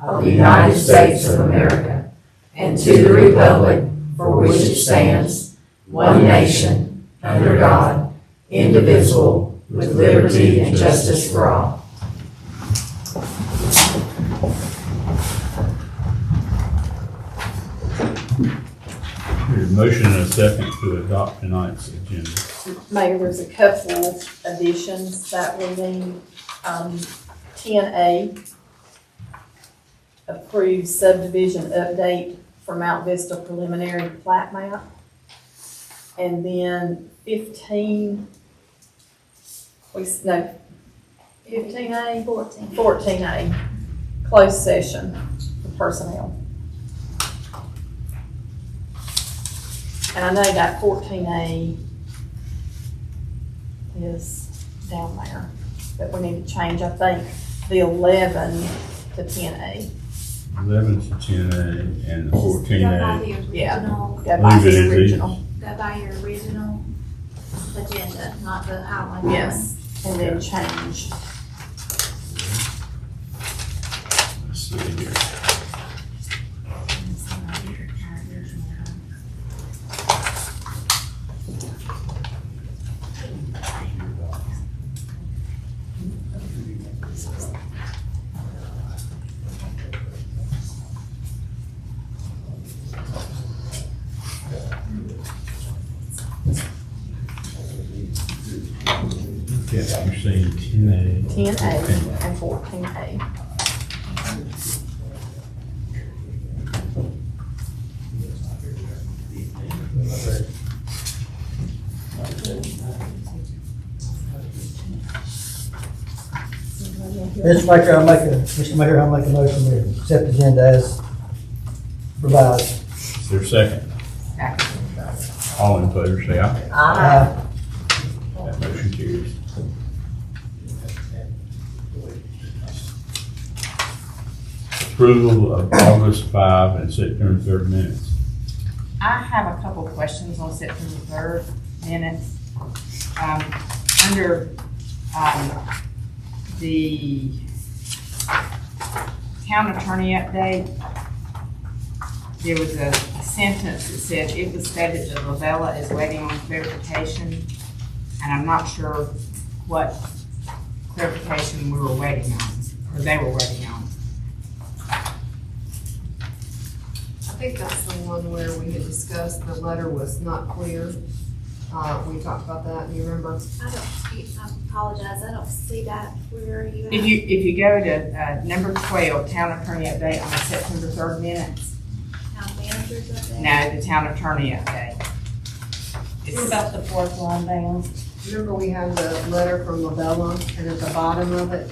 of the United States of America, and to the republic for which it stands, one nation, under God, indivisible, with liberty and justice for all. There's a motion and a second to adopt tonight's agenda. Mayor, there's a couple of additions that we need. 10A, approved subdivision update for Mount Vista preliminary plat map. And then 15A, 14A, closed session for personnel. And I know that 14A is down there, but we need to change, I think, the 11 to 10A. 11 to 10A and the 14A. Go by the original, Go by Leave it the as original. go by your original agenda, not the outline. Yes, and then change. Let's see here. Yeah, you're saying 10A. 10A and 14A. Mr. Mayor, I'll make a motion to accept the agenda as revised. Is there a second? All in favor, say aye. Aye. That motion carries. Approval of August 5 and September 3rd minutes. I have a couple of questions on September 3rd minutes. Under the town attorney update, there was a sentence that said, it was stated that Lavella is waiting on clarification, and I'm not sure what clarification we were waiting on, or they were waiting on. I think that's the one where we had discussed the letter was not clear. We talked about that, you remember? I apologize, I don't see that. Where are you at? If you go to number 12, town attorney update on the September 3rd minutes. Town managers update? No, the town attorney update. It's about the fourth line down. Remember we had the letter from Lavella, and at the bottom of it,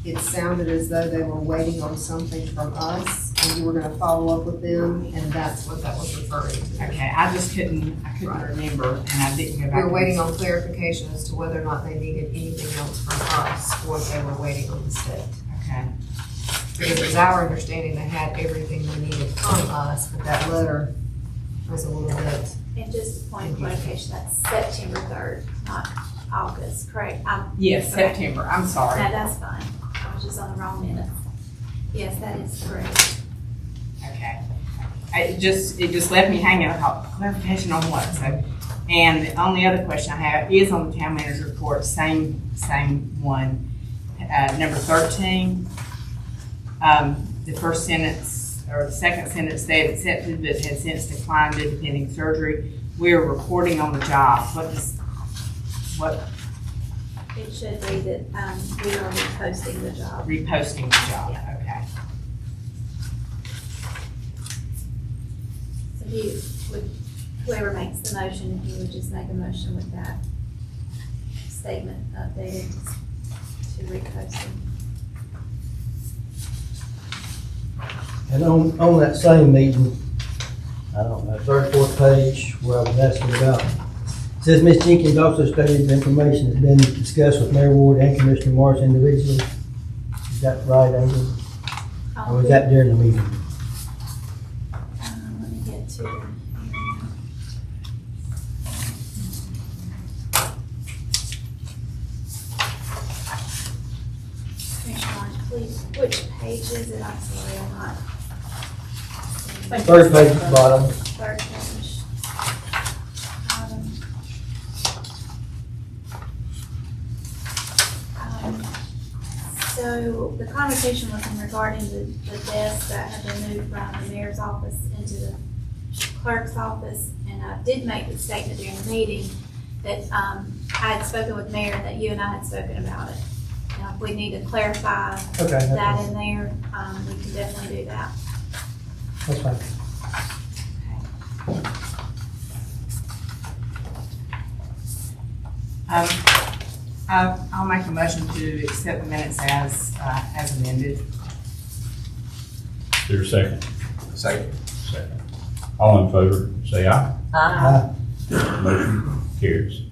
it sounded as though they were waiting on something from us, and you were gonna follow up with them, and that's what that was referring to. Okay, I couldn't Right. remember, and I didn't go back. We were waiting on clarification as to whether or not they needed anything else from us, or if they were waiting on the state. Okay, Because it was our understanding they had everything they needed from us, but that letter was a little bit. And just a point of clarification, that's September 3rd, not August, correct? yes, September, I'm No, sorry. that's fine. I was just on the wrong minutes. Yes, that is correct. Okay. It just left me hanging. I thought, clarification on what? So, and the only other question I have is on the town manager's report, same one. Number 13, the first sentence, or the second sentence said accepted but had since declined due to pending surgery. We're reporting on the job. What It should be that we are reposting the job. reposting the job? Yeah. Okay. So whoever makes the motion, if you would just make a motion with that statement updated to reposting. And on that same meeting, I don't know, third, fourth page, where I was asking about, it says Ms. Jenkins also stated the information has been discussed with Mayor Ward and Commissioner Morris individually. Is that right, Angel? Or was that during the meeting? Let me get to it. Commissioner Lawrence, please, which page is it? I'm sorry. sorry, I'm not. Third page, bottom. Third page. So the conversation was regarding the desk that had been moved from the mayor's office into the clerk's office. And I did make the statement during the meeting that I had spoken with Mayor, that you and I had spoken about it. Now, if we need to clarify Okay, that in there, we can definitely do that. that's fine. I'll make a motion to accept the minutes as amended. Is there a second? Second. Second. All in favor, say aye. Aye. Motion carries.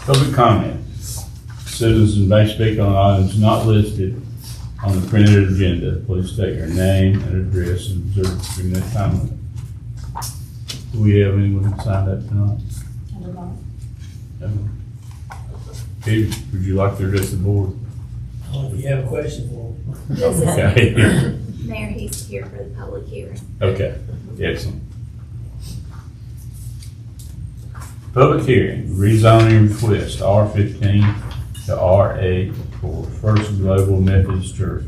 Public comment. Citizens may speak on items not listed on the printed agenda. Please state your name and address and observe the 3-minute time limit. Do we have anyone signed up tonight? No. Steve, would you like to address the board? If you have a question for me. This is Okay. Mayor, he's here for the public hearing. Okay, excellent. Public hearing, rezoning request, R15 to R8 for First Global Methodist Church.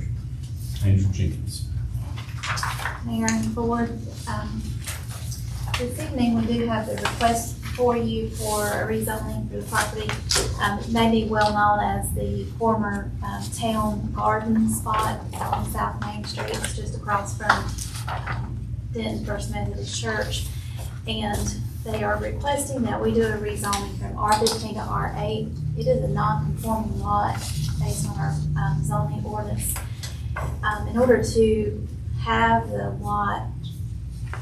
Andrew Jenkins. Mayor and board, this evening we do have the request for you for a rezoning for the property. It may be well known as the former town garden spot on South Main Street. It's just across from Denton First Methodist Church. And they are requesting that we do a rezoning from R15 to R8. It is a non-conforming lot based on our zoning ordinance. In order to have the lot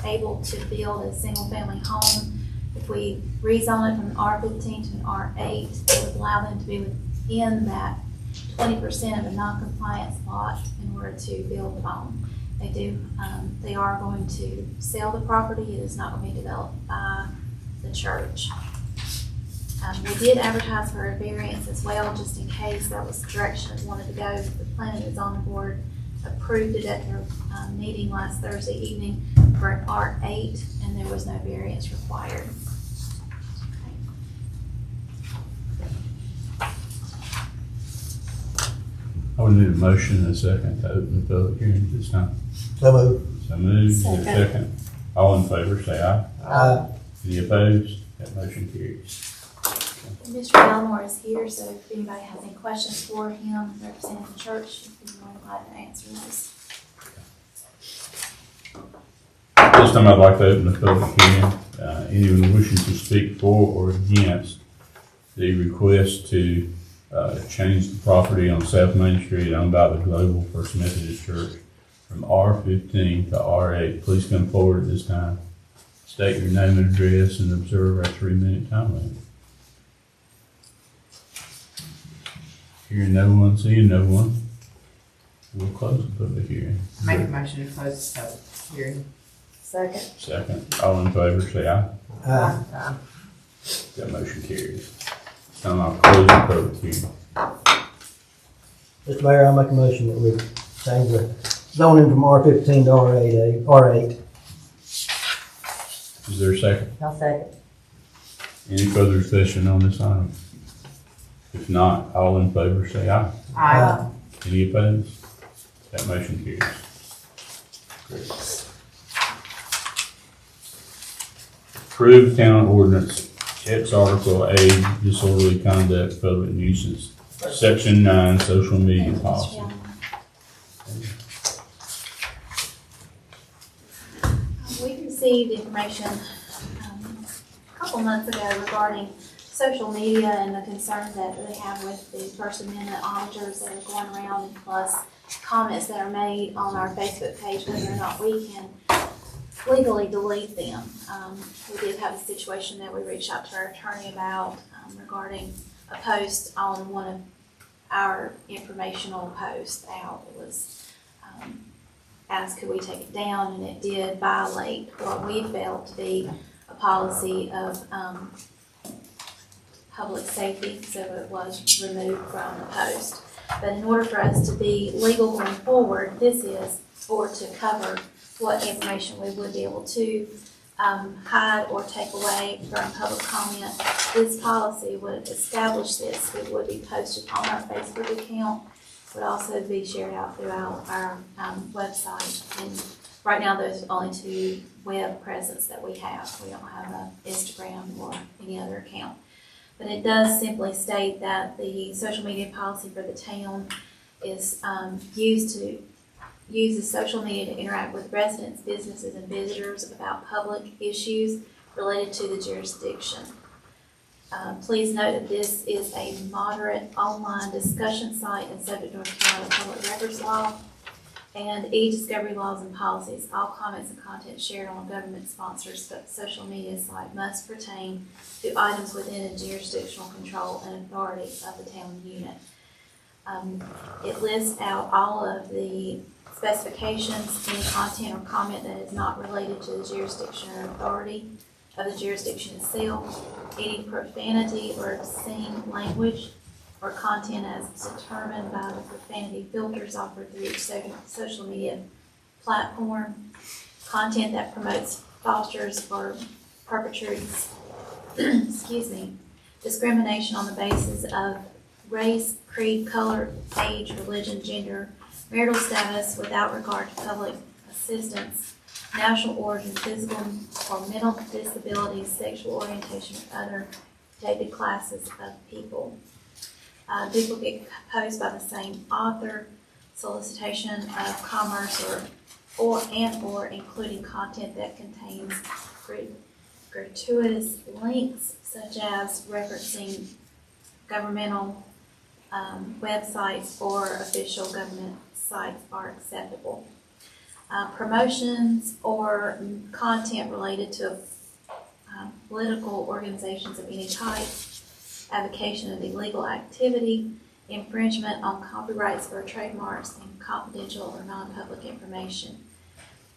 able to build a single-family home, if we rezone it from an R15 to an R8, it would allow them to be within that 20% of a non-compliance lot in order to build the home. They are going to sell the property. It is not going to be developed by the church. We did advertise for a variance as well, just in case that was the direction it wanted to go. The planning and zoning board approved it at their meeting last Thursday evening for an R8, and there was no variance required. I would need a motion and a second to open the public hearing at this time. So moved. So moved. Is there a second? All in favor, say aye. Aye. Any opposed? That motion carries. Mr. Elmore is here, so if anybody has any questions for him representing the church, he'd be more than glad to answer those. This time I'd like to open the public hearing. Anyone wishing to speak for or against the request to change the property on South Main Street owned by the Global First Methodist Church from R15 to R8, please come forward at this time. State your name and address and observe our 3-minute time limit. Hearing no one, seeing no one, we'll close the public hearing. Make a motion to close the public hearing. Second. Second, all in favor, say aye. Aye. That motion carries. Now I'll close the public hearing. Mr. Mayor, I'll make a motion that we change the zoning from R15 to R8. Is there a second? I'll second. Any further discussion on this item? If not, all in favor say aye. Aye. Any opposed? That motion carries. Great. Approved town ordinance, X Article A, disorderly conduct, public nuisance, Section 9, social media policy. We received information a couple months ago regarding social media and the concerns that they have with the First Amendment auditors that are going around, and plus comments that are made on our Facebook page, whether or not we can legally delete them. We did have a situation that we reached out to our attorney about regarding a post on one of our informational posts out. It was asked could we take it down, and it did violate what we felt to be a policy of public safety, so it was removed from the post. But in order for us to be legal going forward, or to cover what information we would be able to hide or take away from public comment, this policy would establish this. It would be posted on our Facebook account, would also be shared out throughout our website. And right now, there's only 2 web presence that we have. We don't have an Instagram or any other account. But it does simply state that the social media policy for the town is uses social media to interact with residents, businesses, and visitors about public issues related to the jurisdiction. Please note that this is a moderate online discussion site and subject to North Carolina Public Records Law and e-discovery laws and policies. All comments and content shared on a government-sponsored social media site must pertain to items within the jurisdictional control and authority of the town unit. It lists out all of the specifications, any content or comment that is not related to the jurisdiction or authority of the jurisdiction itself, any profanity or obscene language or content as determined by the profanity filters offered through each social media platform, content that promotes, fosters, or perpetrates discrimination on the basis of race, creed, color, age, religion, gender, marital status without regard to public assistance, national origin, physical or mental disabilities, sexual orientation, or other protected classes of people. Duplicate posts by the same author, solicitation of commerce or including content that contains gratuitous links such as referencing governmental websites or official government sites are acceptable. Promotions or content related to political organizations of any type, avocation of illegal activity, infringement on copyrights or trademarks, and confidential or non-public information.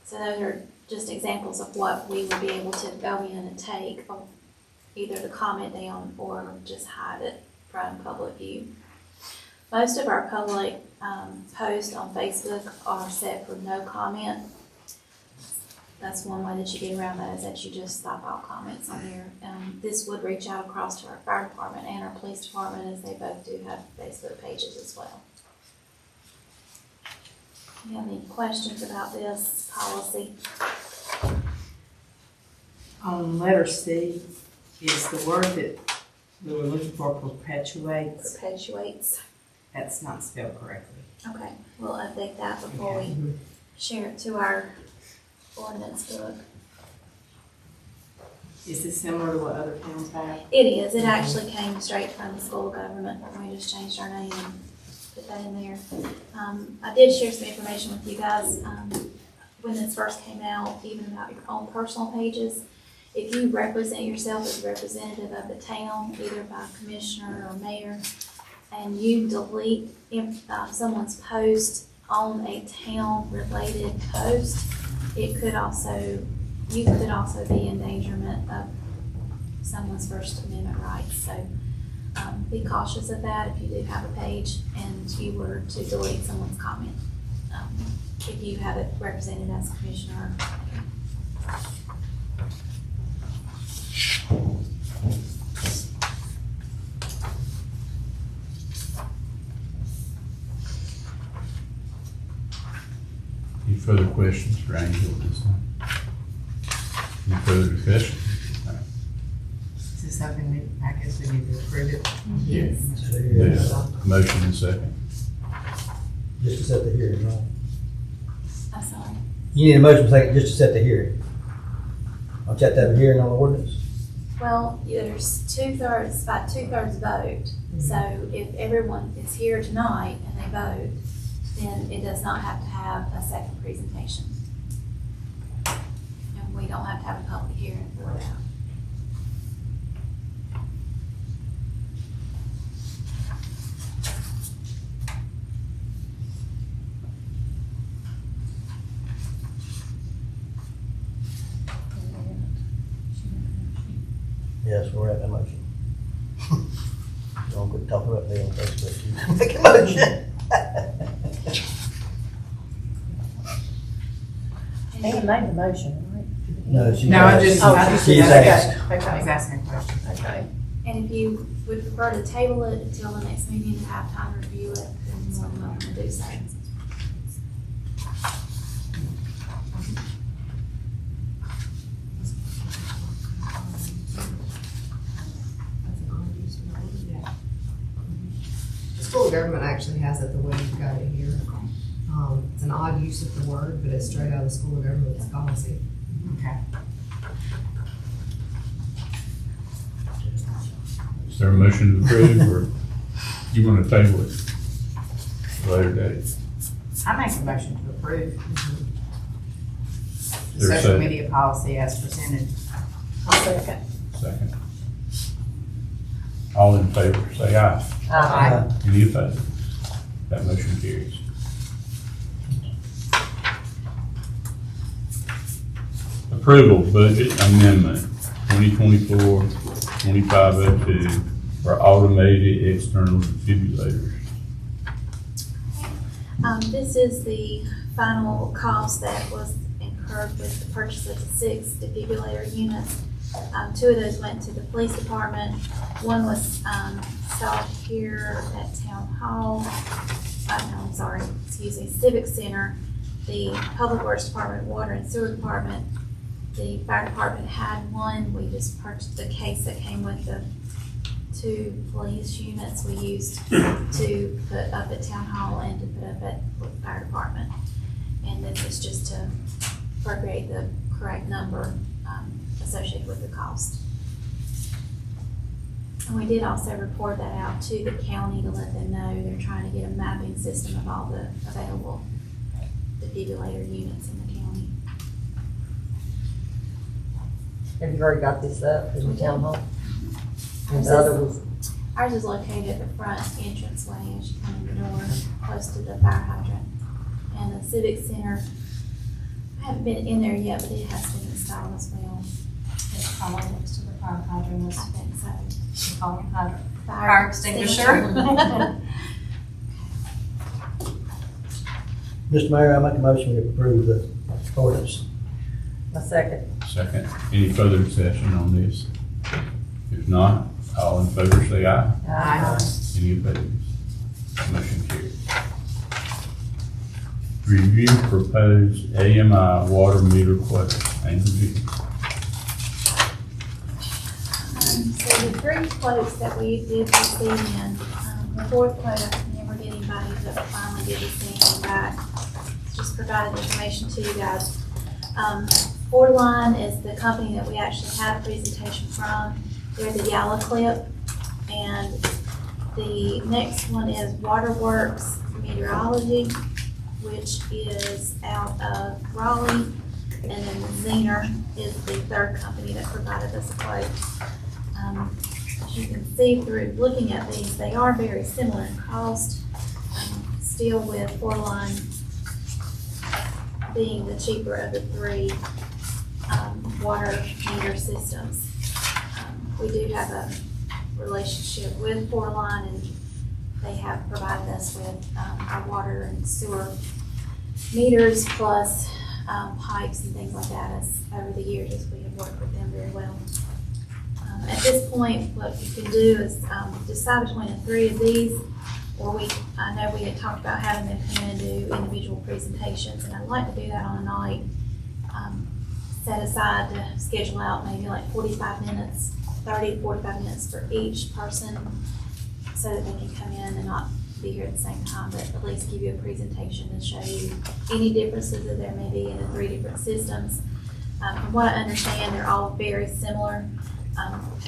So those are just examples of what we would be able to go in and take, either to comment down or just hide it from public view. Most of our public posts on Facebook are set for no comment. That's one way that you get around that, is that you just stop all comments on there. This would reach out across to our fire department and our police department, as they both do have Facebook pages as well. Do you have any questions about this policy? On letter C, is the word that we were looking for perpetuates? Perpetuates. That's not spelled correctly. Okay, we'll update that before we share it to our ordinance book. Is this similar to what other towns have? It is. It actually came straight from the school of government. We just changed our name and put that in there. I did share some information with you guys when this first came out, even about your own personal pages. If you represent yourself as a representative of the town, either by commissioner or mayor, and you delete someone's post on a town-related post, you could also be in endangerment of someone's First Amendment rights. So be cautious of that if you do have a page and you were to delete someone's comment, if you have it represented as a commissioner. Any further questions for Angel at this time? Any further discussion? Is this something that I guess we need to approve it? Yes. Yeah. Motion and second. Just to set the hearing, right? I'm sorry. You need a motion second just to set the hearing. I'll check that hearing on the ordinance. Well, there's about two-thirds vote. So if everyone is here tonight and they vote, then it does not have to have a second presentation. And we don't have to have a public hearing for that. Yes, we're at that motion. Don't quit talking about me on Facebook. You make a motion. Ann made the motion, No, she. No, I just- right? She's Okay, asked. I was okay, asking a question. okay. And if you would prefer to table it until the next meeting to have time to review it, then you're welcome to do so. The school of government actually has it the way you've got it here. It's an odd use of the word, but it's straight out of the school of government's policy. Okay. Is there a motion to approve, or you want to table it later date? I make a motion to approve the Is there a social second? media policy as presented. I'll second. Second. All in favor, say aye. Aye. Any opposed? That motion carries. Approval budget amendment 2024-2502 for automated external defibrillators. This is the final cost that was incurred with the purchase of the 6 defibrillator units. 2 of those went to the police department. One was installed here at Town Hall. Civic Center, the Public Works Department, Water and Sewer Department. The fire department had one. We just purchased the case that came with the 2 police units we used to put up at Town Hall and to put up at the fire department. And this is just to appropriate the correct number associated with the cost. And we did also report that out to the county to let them know they're trying to get a mapping system of all the available defibrillator units in the county. Have you already got this up in the town hall? And Ours the other is- was, Ours is located at the front entranceway as you come in the door, close to the fire hydrant. And the Civic Center, I haven't been in there yet, but it has been installed as well. It's probably next to the fire hydrant. I think so. Fire hydrant. Fire extinguisher. Mr. Mayor, I make a motion to approve the ordinance. a second. Second. Any further discussion on this? If not, all in favor say aye. Aye. Any opposed? Motion carries. Review proposed AMI water meter quote. Angel Jenkins. So the 3 quotes that we did receive in, the 4th quote, I could never get anybody to finally get this thing back. Just provided information to you guys. Borderline is the company that we actually had a presentation from. They're the Yalla Clip. And the next one is Waterworks Meteorology, which is out of Raleigh. And then Zener is the 3rd company that provided us a quote. As you can see through looking at these, they are very similar in cost. Still with Borderline being the cheaper of the 3 water meter systems. We do have a relationship with Borderline, and they have provided us with our water and sewer meters plus pipes and things like that as over the years as we have worked with them very well. At this point, what you can do is decide between the 3 of these, or I know we had talked about having them come in and do individual presentations, and I'd like to do that on a night. Set aside to schedule out maybe like 45 minutes, 30 to 45 minutes for each person, so that they can come in and not be here at the same time, but at least give you a presentation and show you any differences that there may be in the 3 different systems. From what I understand, they're all very similar.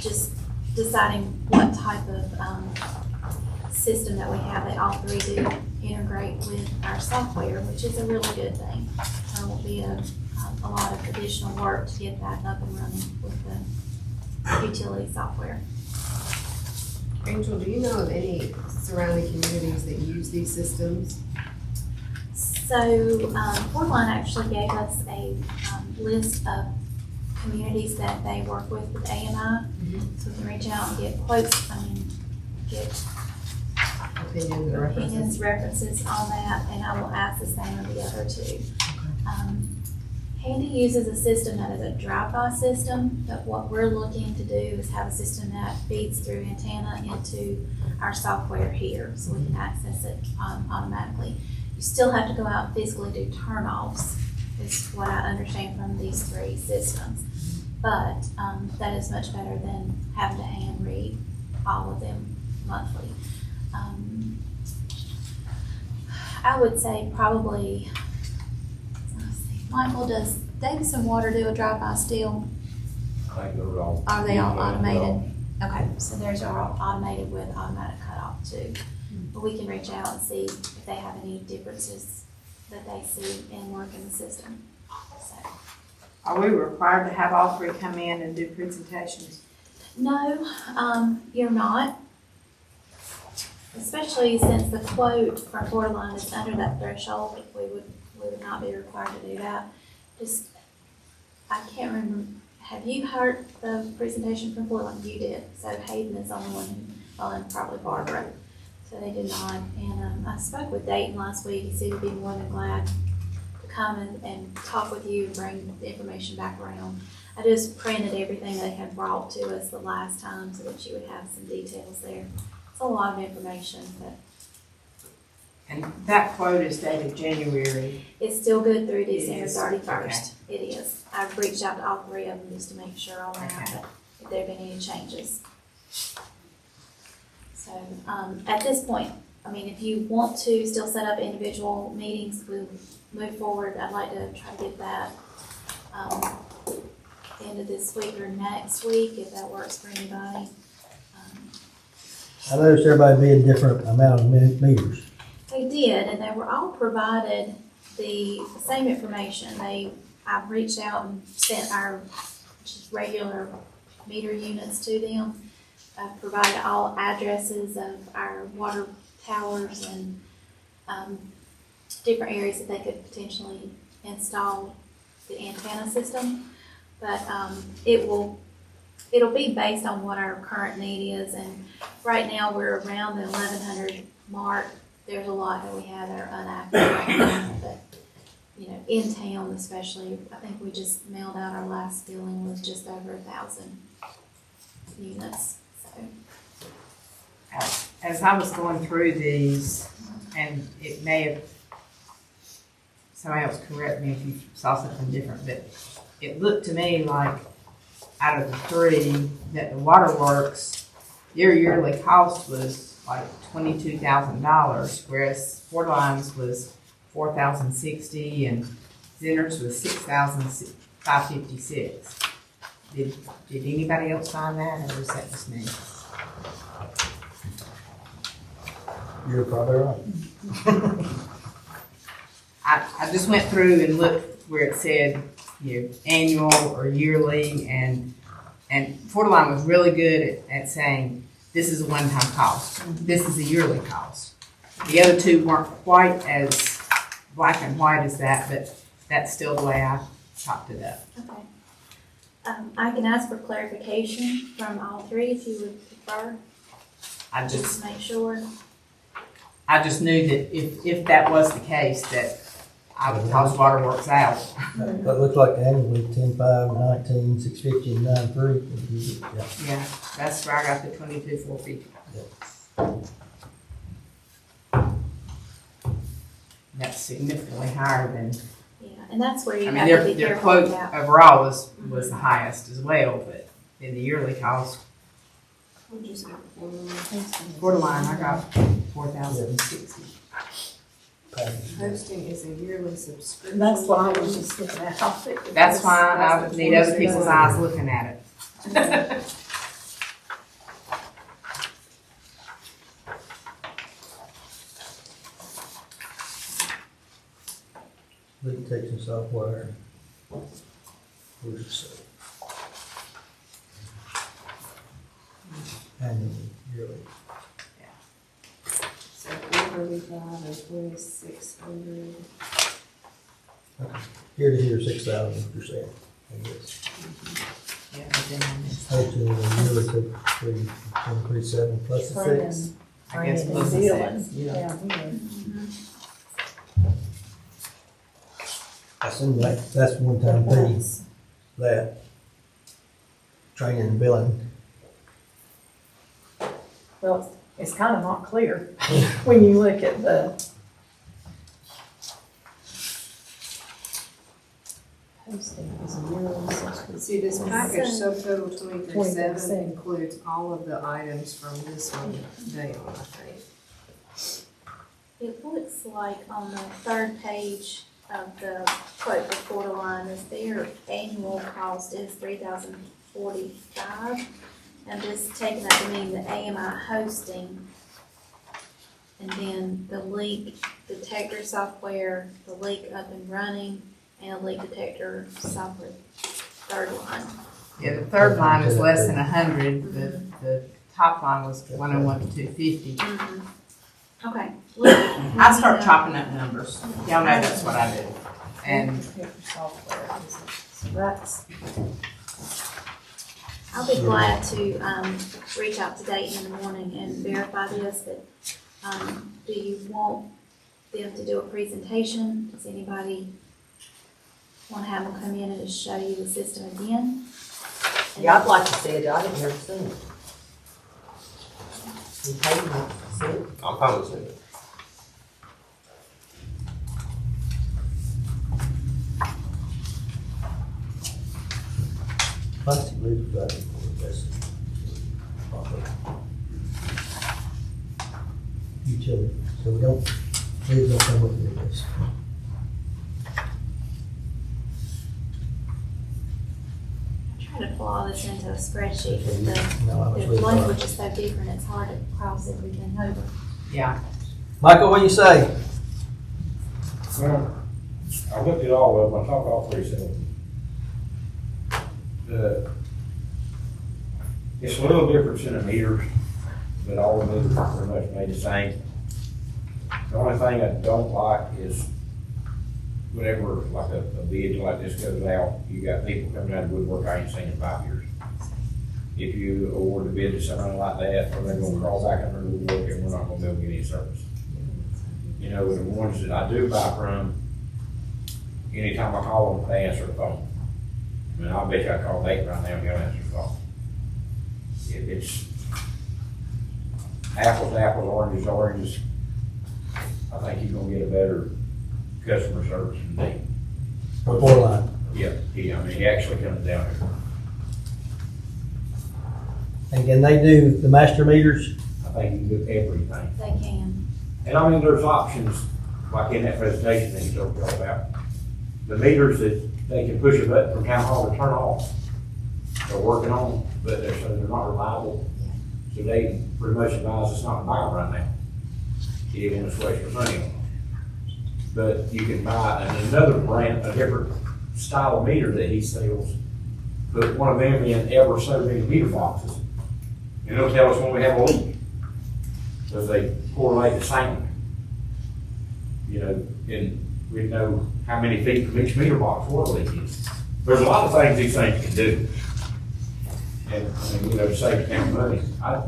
Just deciding what type of system that we have, they all 3 do integrate with our software, which is a really good thing. There will be a lot of additional work to get that up and running with the utility software. Angel, do you know of any surrounding communities that use these systems? So, Portland actually gave us a list of communities that they work with AMI. So we can reach out and get quotes. I mean, get Opinions and references. opinions, references on that, and I will ask the same of the other two. Handy uses a system that is a drive-by system, but what we're looking to do is have a system that feeds through antenna into our software here, so we can access it automatically. You still have to go out and physically do turn-offs, is what I understand from these three systems. But that is much better than having to hand read all of them monthly. I would say probably, let's see, Michael, does Davison Water do a drive-by still? I think they're all. Are they all automated? Okay, so theirs are all automated with automatic cutoff too. But we can reach out and see if they have any differences that they see in working the system. So, Are we required to have all three come in and do presentations? no, you're not. Especially since the quote from Borderline is under that threshold, we would not be required to do that. Just, I can't remember, have you heard the presentation from Borderline? You did, so Hayden is the only one, well, and probably Barbara, so they did not. And I spoke with Dayton last week, he said he'd be more than glad to come and talk with you and bring the information back around. I just printed everything they had brought to us the last time so that you would have some details there. It's a lot of information, but And that quote is dated January. it's still good through It December is, 31st. It is. I've reached out to all three of them just to make sure on that, Okay. but if there have been any changes. So, at this point, I mean, if you want to still set up individual meetings, we'll move forward. I'd like to try to get that, end of this week or next week, if that works for anybody. I noticed everybody being different amount of meters. They did, and they were all provided the same information. I've reached out and sent our just regular meter units to them. I've provided all addresses of our water towers and different areas that they could potentially install the antenna system. But it'll be based on what our current need is, and right now we're around the 1,100 mark. There's a lot that we have that are unactive right now, but, you know, in town especially, I think we just mailed out our last billing with just over 1,000 units, so. As I was going through these, and it may have, somebody else correct me if you saw something different, but it looked to me like out of the three, that the waterworks, their yearly cost was like $22,000, whereas Borderline's was $4,060 and Zenner's was $6,556. Did anybody else find that, or was that just me? You're probably right. I just went through and looked where it said, you know, annual or yearly, and Borderline was really good at saying, this is a one-time cost, this is a yearly cost. The other two weren't quite as black and white as that, but that's still the way I chopped it up. Okay. I can ask for clarification from all three if you would prefer, I just just to make sure. knew that if that was the case, that I would toss Waterworks out. That looks like annually 10.5, 19, 650, and 9.3. Yeah. Yeah, that's where I got the 22,450. That's significantly higher than, Yeah, and that's where you I mean, have to be their careful quote about. overall was the highest as well, but in the yearly cost, Borderline, I got 4,060. Hosting is a yearly subscription. That's what I was just looking at. That's why I need other people's eyes looking at it. Leak detection software. Where's it say? Annually, yearly. So 435 and 2,600. Here to here, 6,000%, I guess. Yeah, Hopefully, the year to 3.37 plus the 6. I guess New plus the Zealand. six, yeah. Down here. I assume that's one-time fee, that training and billing. Well, it's kind of not clear when you look at the posting is yearly. See, this package subtotal 23.7 23.7 includes all of the items from this one down, I think. It looks like on the third page of the quote report line is their annual cost is $3,045. And this taking that to mean the AMI hosting, and then the leak detector software, the leak up and running, and a leak detector software third line. Yeah, the third line is less than 100, the top line was 101 to 250. Okay. I start chopping up numbers, y'all know that's what I do. And Software, so that's, I'll be glad to reach out to Dayton in the morning and verify this, but do you want them to do a presentation? Does anybody want to have them come in and just show you the system again? Yeah, I'd like to see it, I didn't ever see it. You paid me to see it? I'm fine with it. Plastic roof, I think, that's utility, so we don't, please don't come with this. I'm trying to pull all this into a spreadsheet, but No, I was the really language is so different, it's hard to cross everything over. yeah, Michael, what do you say? Well, I looked at all of them, I talked all three of them. It's a little difference in the meters, but all the meters are pretty much made the same. The only thing I don't like is whenever like a bid like this goes out, you got people coming out of woodwork I ain't seen in 5 years. If you award a bid to somebody like that, or they're gonna crawl back under the woodwork and we're not gonna be able to get any service. You know, the ones that I do buy from, anytime I call them, they answer the phone. I mean, I'll bet you I call Nate right now and he'll answer the phone. It's apples to apples, oranges to oranges. I think you're gonna get a better customer service than Nate. Report line. Yeah, he actually comes down here. And can they do the master meters? I think he can do everything. They can. And I mean, there's options, like in that presentation that you talked about. The meters that they can push a button from town hall to turn off, they're working on, but they're not reliable. So they pretty much advise us not to buy them right now. You didn't want to waste your money on them. But you can buy another brand, a different style of meter that he sells, put one of them in ever so many meter boxes. And it'll tell us when we have a leak. So they correlate the same. You know, and we know how many feet from each meter box where the leak is. There's a lot of things these things can do. And, I mean, you know, to save town money,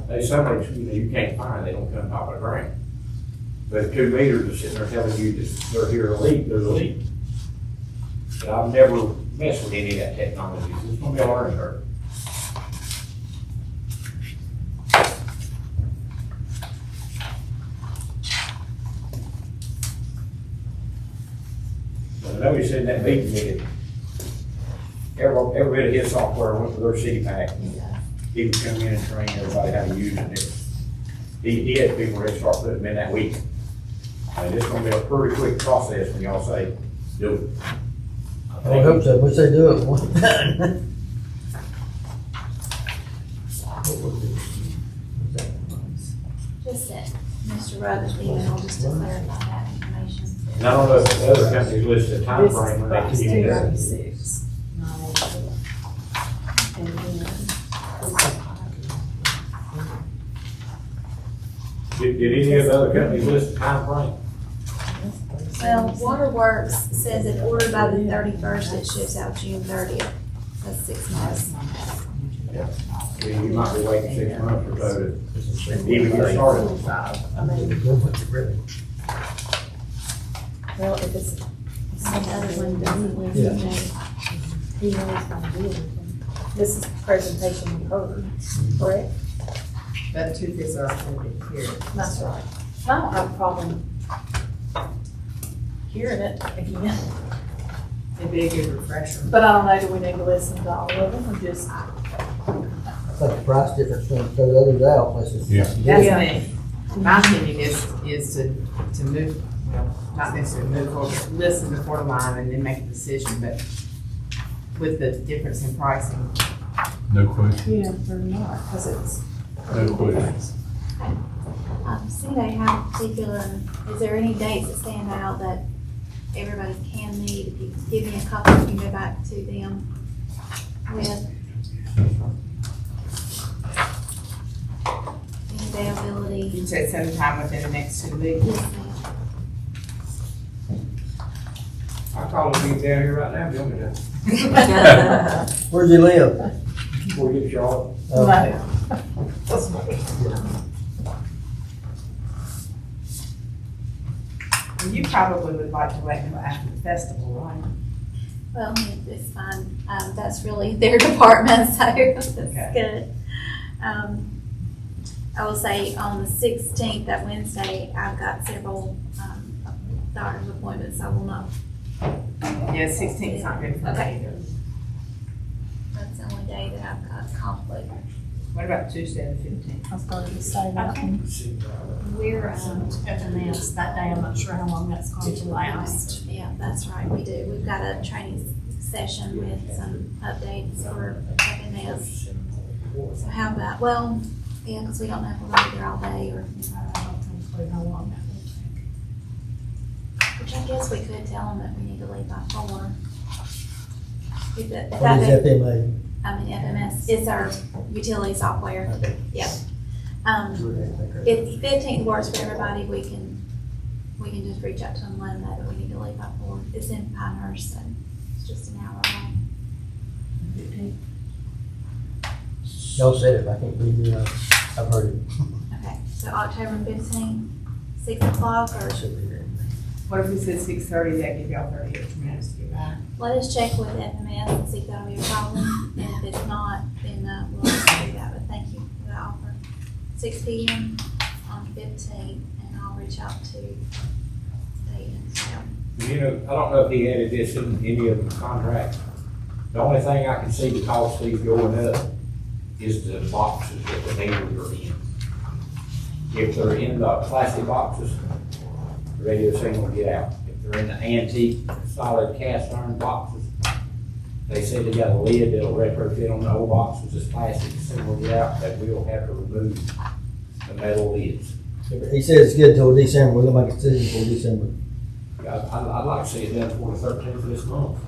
they sometimes, you know, you can't find, they don't come top of the ground. But if 2 meters are sitting there telling you that they're here a leak, there's a leak. But I've never messed with any of that technology, so it's gonna be a learning curve. But I know he said in that meeting that every bit of his software went to their city pack. He would come in and train everybody how to use it. He had people ready to start putting them in that week. And it's gonna be a pretty quick process when y'all say, do it. I hope so, wish they do it one time. Just that Mr. Rutherford's email, just to clarify that information. And I don't know if the other companies listed a time frame when they this can is get that. 296. And then, Did any of the other companies list a time frame? Well, Waterworks says if ordered by the 31st, it ships out June 30th. That's 6 months. You might be waiting 6 months or so to even get started. I mean, Really? well, if it's somebody who doesn't live Yeah. in there, he knows gonna do everything. This is the presentation you heard, correct? That tooth is our here. That's right. I don't have a problem hearing it again, It'd be a good refresher. but I don't know, do we need to listen to all of them or just? I think the price difference from those others out, let's just. Yeah. That's me. My opinion is to move, well, not necessarily move forward, but listen before the line and then make a decision, but with the difference in pricing. No question. Yeah, they're not, because it's. No question. See, they have particular, is there any dates that stand out that everybody can meet? If you give me a couple, we can go back to them with. Any availability? You said sometime within the next 2 weeks. Yes, ma'am. I'll call you down here right now, if you want me to. Where's you live? Before you get Charlotte. Okay. Well, you probably would like to wait until after the festival, right? Well, it's fine. That's really their department, so that's Okay. good. I will say on the 16th, that Wednesday, I've got several, doctor's appointments. I will not, Yeah, 16th's not good for me Okay. either. that's the only day that I've got conflict. What about Tuesday the 15th? I was going to say that. Okay. We're FMS that day. I'm not sure how long that's going to last. Yeah, that's right, we do. We've got a training session with some updates for FMS. So how about, well, yeah, because we don't know if we're gonna be there all day or, I don't think we know how long that will take. which I guess we could tell them that we need to leave by 4. If that, if What is that, FMA? I mean, FMS is our utility software. Okay. Yeah. If the 15th works for everybody, we can just reach out to them, let them know that we need to leave by 4. It's in Pinehurst, so it's just an hour away. Y'all said it, I can't believe you, I've heard it. Okay, so October 15th, 6 o'clock, or What if we said 6:30, that give y'all 30 extra minutes to get back? let us check with FMS and see if that'll be a problem. And if it's not, then we'll just do that, but thank you for the offer. 6 p.m. on the 15th, and I'll reach out to Dayton. So, You know, I don't know if he added this in any of the contracts. The only thing I can see the cost is going up is the boxes that the meters are in. If they're in the plastic boxes, the radio signal will get out. If they're in the antique solid cast iron boxes, they say they got a lid that'll retrofit on the old boxes, this plastic signal will get out, that we'll have to remove the metal lids. He says it's good till December, we're gonna make a decision for December. I'd like to see it done for the 13th of this month.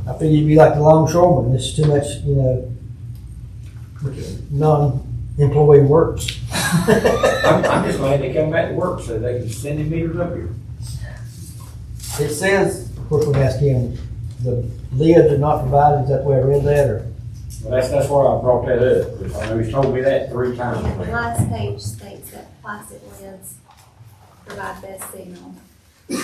I figure you'd be like the longshoreman, this is too much, non-employee works. I'm just glad they come back to work so they can send the meters up here. It says, of course, we ask him, the lids are not provided, is that the way I read that, or? Well, that's why I brought that up, because I know he's told me that 3 times. yeah, the last page states that plastic lids provide best signal. So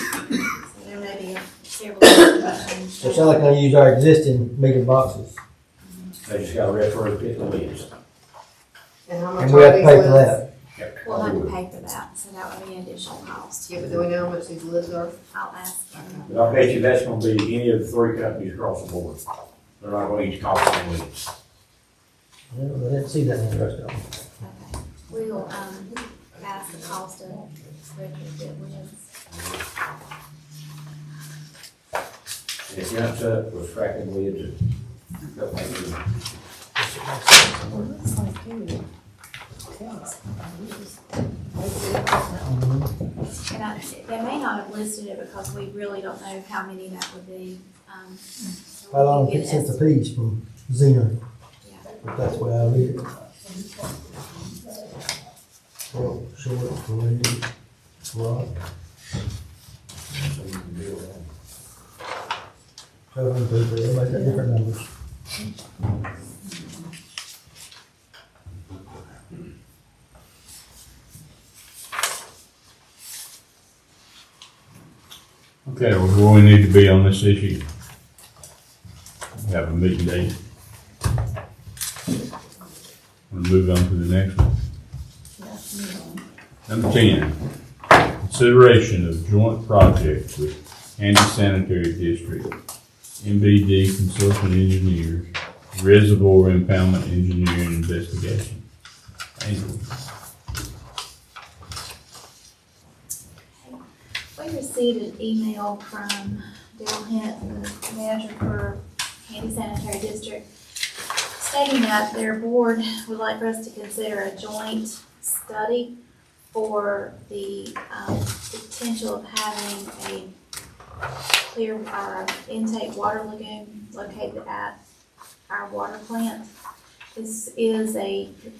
there may be several questions. So it sounds like they use our existing meter boxes, They just got to retrofit the lids. And how much and we have are to these pay for lids? that. We'll have to pay for that, so that would be an additional cost. Yeah, but do we know how much these lids are? I'll ask them. But I bet you that's gonna be any of the 3 companies across the board. They're not gonna each cost them lids. I didn't see that in the rest of them. Okay. We'll, ask the cost of retrofit lids. And if jumps up with scrapping lids, they'll make it. Well, it looks like you. Yes. And they may not have listed it because we really don't know how many that would be. So How long, we can 50 get cents a piece from Xenon, Yeah. if that's the way I read it. Well, short, related, rock. So, everybody got different numbers. Okay, well, where we need to be on this issue? We have a meeting date. We'll move on to the next one. Number 10, consideration of joint project with Handy Sanitary District, MBD Consultant Engineers, Reservoir Impoundment Engineering Investigation. Angel. We received an email from Daryl Hennett, the manager for Handy Sanitary District, stating that their board would like for us to consider a joint study for the potential of having a clear intake water lagoon located at our water plant. This is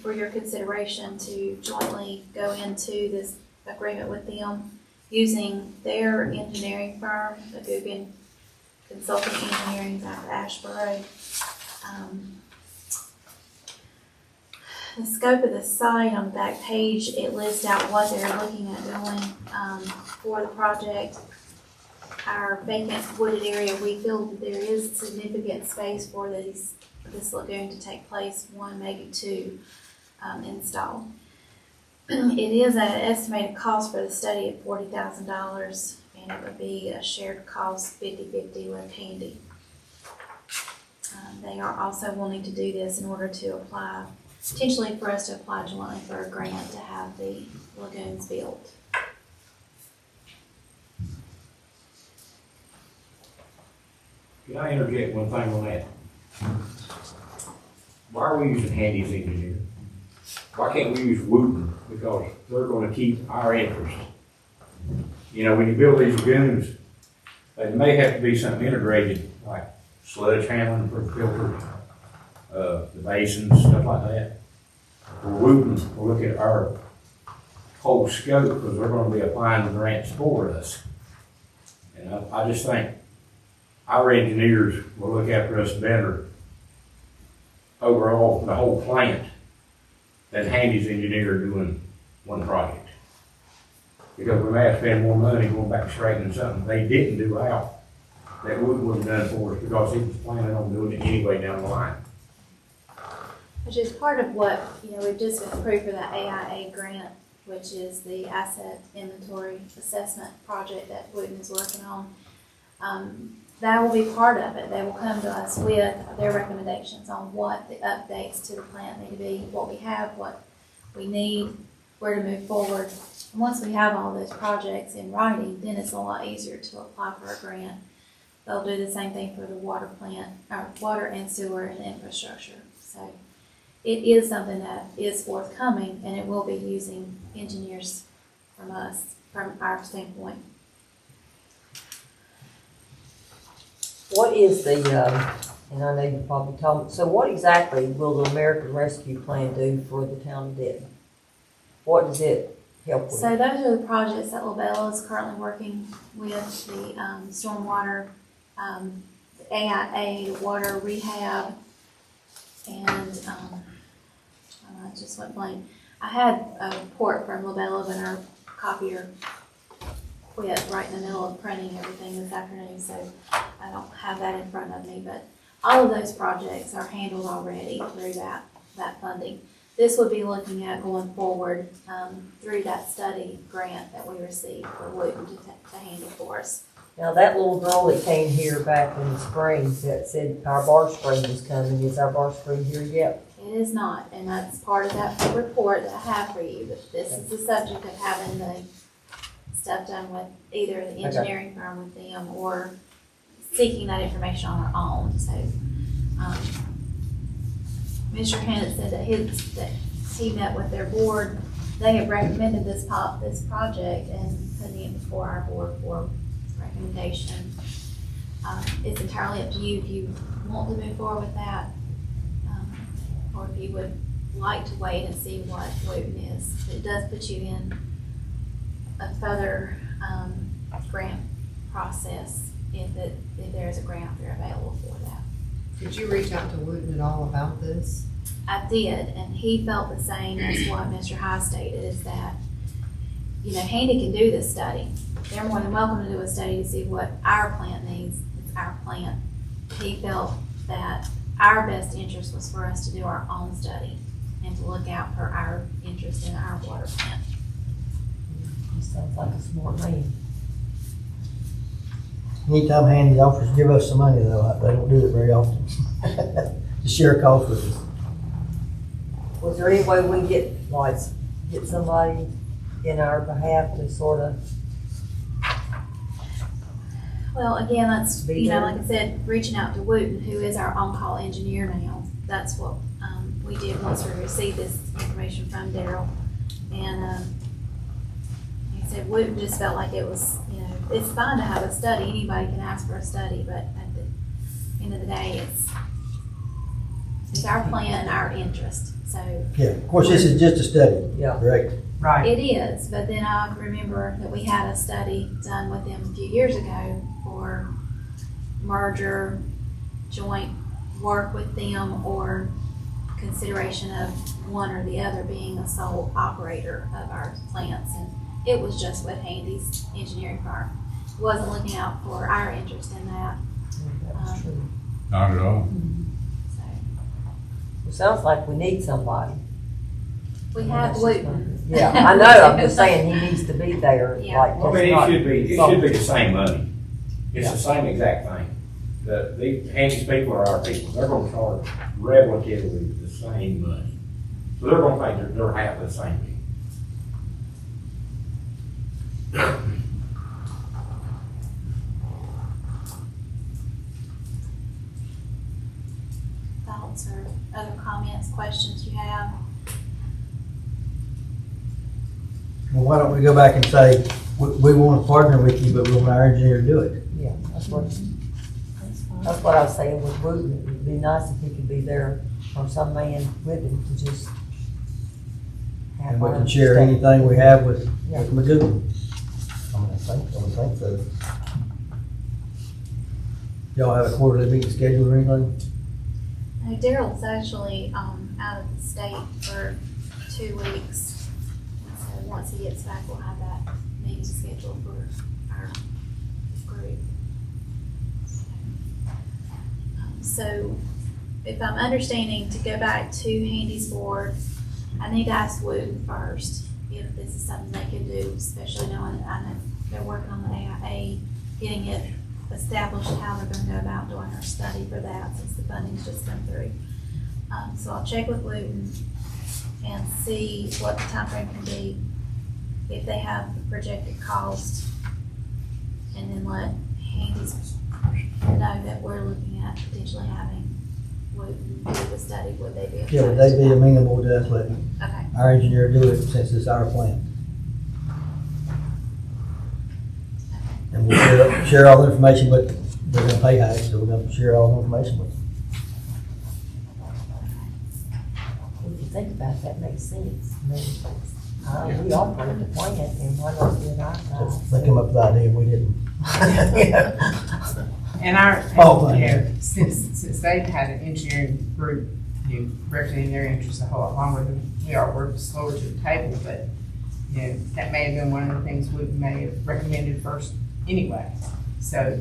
for your consideration to jointly go into this agreement with them using their engineering firm, the Guggen Consulting Engineering out of Ashboro. The scope of the site on the back page, it lists out what they're looking at doing for the project. Our vacant wooded area, we feel that there is significant space for this lagoon to take place, one, maybe two, installed. It is an estimated cost for the study of $40,000, and it would be a shared cost 50-50 with Handy. They are also wanting to do this in order to apply, potentially for us to apply jointly for a grant to have the lagoons built. Can I interject one thing on that? Why are we using Handy's engineer? Why can't we use Wooten? Because they're gonna keep our interest. You know, when you build these lagoons, they may have to be something integrated, like sludge handling for the filters, the basins, stuff like that. For Wooten, we'll look at our whole scope, because they're gonna be applying the grants for us. And I just think our engineers will look after us better overall, the whole plant, than Handy's engineer doing one project. Because we may have to spend more money going back and straightening something they didn't do out that would have done for us, because he was planning on doing it anyway down the line. Which is part of what, we've just been approved for that AIA grant, which is the Asset Inventory Assessment project that Wooten is working on. That will be part of it. They will come to us with their recommendations on what the updates to the plant need to be, what we have, what we need, where to move forward. And once we have all those projects in writing, then it's a lot easier to apply for a grant. They'll do the same thing for the water plant, or water and sewer and infrastructure. So it is something that is forthcoming, and it will be using engineers from us, from our standpoint. What is the, and I know you probably told me, so what exactly will the American Rescue Plan do for the town of Denton? What does it help with? So those are the projects that LaBella is currently working with, the stormwater, the AIA, the water rehab, and I just went blank. I had a report from LaBella, but our copier quit right in the middle of printing everything this afternoon, so I don't have that in front of me, but all of those projects are handled already through that funding. This would be looking at going forward through that study grant that we received for Wooten to handle for us. Now, that little girl that came here back in the spring that said our bar spring was coming, is our bar spring here yet? It is not, and that's part of that report that I have for you, but this is the subject of having the stuff done with either the engineering firm with them or seeking that information on our own. So, Mr. Hannett said that he met with their board. They have recommended this project and putting it before our board for recommendation. It's entirely up to you if you want to move forward with that, or if you would like to wait and see what Wooten is. It does put you in a further grant process if there is a grant there available for that. Did you reach out to Wooten at all about this? I did, and he felt the same as what Mr. High stated, is that, you know, Handy can do this study. They're more than welcome to do a study to see what our plant needs. It's our plant. He felt that our best interest was for us to do our own study and to look out for our interest in our water plant. Sounds like a smart man. Anytime Handy offers to give us some money though, they don't do it very often. To share costs with us. Was there any way we get somebody in our behalf to sort of, Well, again, that's, Be you know, there. like I said, reaching out to Wooten, who is our on-call engineer now. That's what, we did once we received this information from Daryl. And, like I said, Wooten just felt like it was, you know, it's fine to have a study. Anybody can ask for a study, but at the end of the day, it's our plan and our interest. So Yeah, of course, this is just a study, yeah, correct? Right. it is, but then I remember that we had a study done with them a few years ago for merger, joint work with them, or consideration of one or the other being a sole operator of our plants. And it was just with Handy's engineering firm. Wasn't looking out for our interest in that. that's true. Not at all. So It sounds like we need somebody. we have Wooten. Yeah, I know, I'm just saying he needs to be there, Yeah. like, Well, I mean, just it should be not. the same money. It's the same exact thing. The Handy's people are our people. They're gonna charge relatively the same money. So they're gonna think they're half the same people. Thoughts or other comments, questions you have? Well, why don't we go back and say, we want to partner with you, but we want our engineer to do it. Yeah, that's what I was saying with Wooten. It would be nice if he could be there or some man with him to just have And we one can share step. anything we have with Yeah. Magoo. I mean, I think so. Y'all have a quarterly meeting scheduled or anything? No, Daryl's actually, out of the state for 2 weeks. And so once he gets back, we'll have that meeting scheduled for our group. So if I'm understanding, to go back to Handy's board, I need to ask Wooten first if this is something they could do, especially knowing that I know they're working on the AIA, getting it established how they're gonna go about doing our study for that, since the funding's just come through. So I'll check with Wooten and see what the timeframe can be, if they have the projected cost, and then let Handy's know that we're looking at potentially having Wooten do the study. Would they be? Yeah, would they be amenable to us letting Okay. our engineer do it since it's our plant? And we'll share all the information, but they're gonna pay high, so we're gonna share all the information with them. If you think about it, that makes sense. I mean, we operate the plant and why not do it our guys? They come up with the idea, we didn't. And our, Oh, you yeah. know, since they've had an engineering group, you know, representing their interests a whole lot longer than we are, we're slower to the table, but, you know, that may have been one of the things we may have recommended first anyway. So,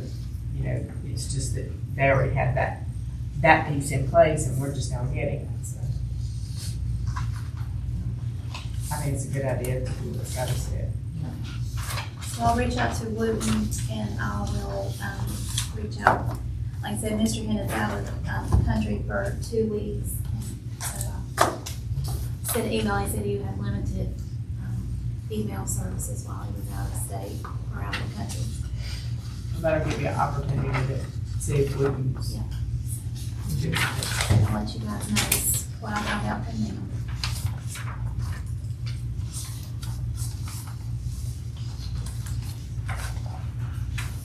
you know, it's just that they already had that piece in place and we're just now getting it, so. I think it's a good idea to do what Scott said. So I'll reach out to Wooten and I will, reach out. Like I said, Mr. Hennett's out of, the country for 2 weeks. And so, sent an email, he said he had limited, email services while he was out of state or out of the country. That'll give you an opportunity to see if we can. Yeah. I'll let you guys know what I found out from them.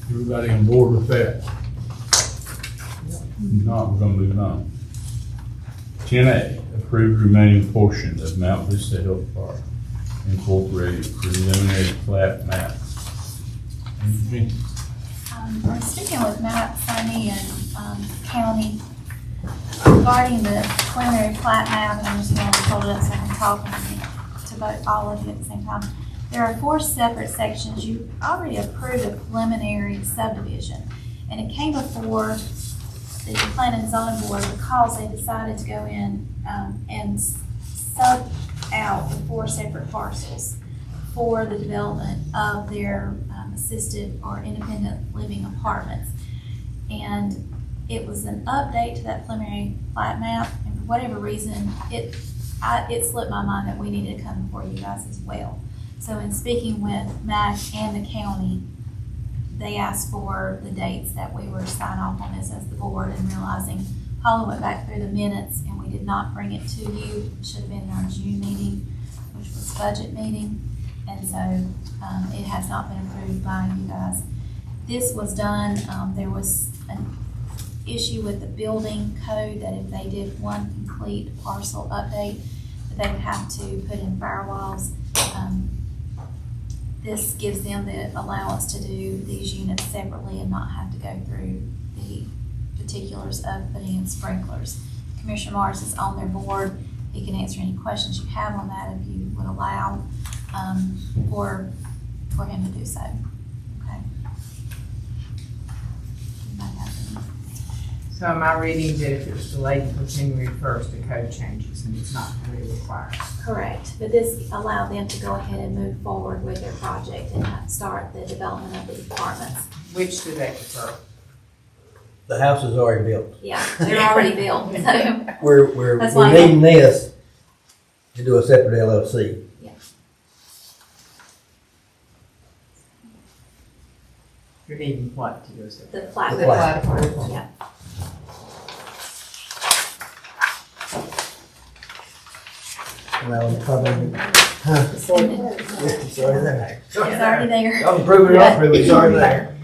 Everybody on board with that? If not, we're gonna move on. 10A, approve remaining portion of Mount Vista Health Park Incorporated preliminary plat map. We're speaking with Matt, Sunny, and, county Regarding the preliminary plat map, and I'm just going to hold it up so I can talk to vote all of you at the same time. There are 4 separate sections. You already approved a preliminary subdivision, and it came before the Planning and Zoning Board because they decided to go in and sub out the 4 separate parcels for the development of their assisted or independent living apartments. And it was an update to that preliminary plat map, and for whatever reason, it slipped my mind that we needed to come before you guys as well. So in speaking with Mac and the county, they asked for the dates that we were to sign off on this as the board, and realizing Paula went back through the minutes and we did not bring it to you. It should have been in our June meeting, which was budget meeting. And so it has not been approved by you guys. This was done, there was an issue with the building code that if they did one complete parcel update, that they would have to put in firewalls. This gives them the allowance to do these units separately and not have to go through the particulars of putting in sprinklers. Commissioner Morris is on their board. He can answer any questions you have on that if you would allow for him to do so. Okay. Anybody have any? So am I reading that if it's delayed until January 1st, the code changes and it's not really required? Correct, but this allowed them to go ahead and move forward with their project and start the development of the apartments. Which do they prefer? The house is already built. Yeah, they're already built, so. We're That's why- needing this to do a separate LLC. You're needing what to do so? The plat. The plat. Yeah. And I would probably, huh? It's already there. It's already there. I'm approving it, I'll approve it, it's already there.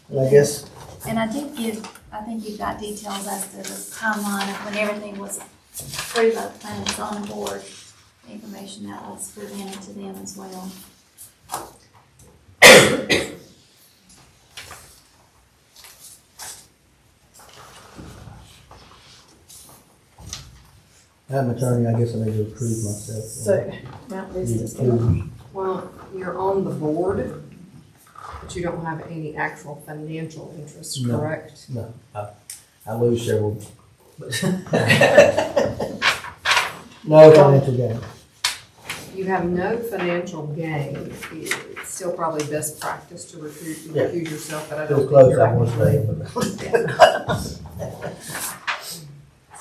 And I guess, And I think you've got details as to the timeline of when everything was approved by the Planning and Zoning Board, the information that was presented to them as well. I'm an attorney, I guess I need to approve myself. So, Mount Vista's. Well, you're on the board, but you don't have any actual financial interest, No. correct? No, I lose several. No financial gain. You have no financial gain. It's still probably best practice to recuse yourself, but I Feels don't close, think I you're want to say, but.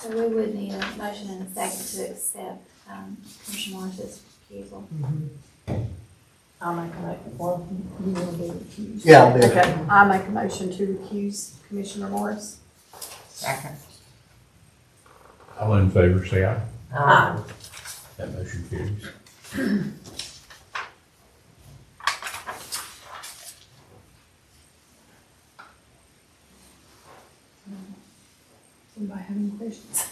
So we would need a motion and a second to accept Commissioner Morris's refusal. I'll make a motion, well, you want to be recused? Yeah, I'll do it. Okay, I make a motion to recuse Commissioner Morris. Second. All in favor, say aye. Aye. That motion carries. Anybody have any questions?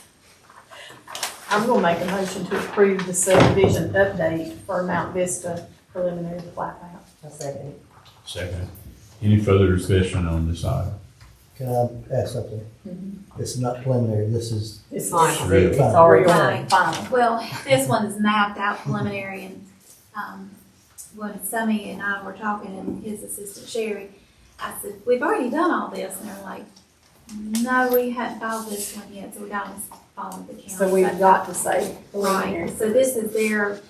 I'm gonna make a motion to approve the subdivision update for Mount Vista preliminary plat map. A second. Second. Any further discussion on this item? Can I ask something? This is not preliminary, this is, It's Fine. Really? It's already Right. final. Well, this one is mapped out preliminary, and when Sammy and I were talking, and his assistant Sherry, I said, we've already done all this, and they're like, no, we hadn't filed this one yet, so we got to follow the county. So we've got to say preliminary. Right, so this is their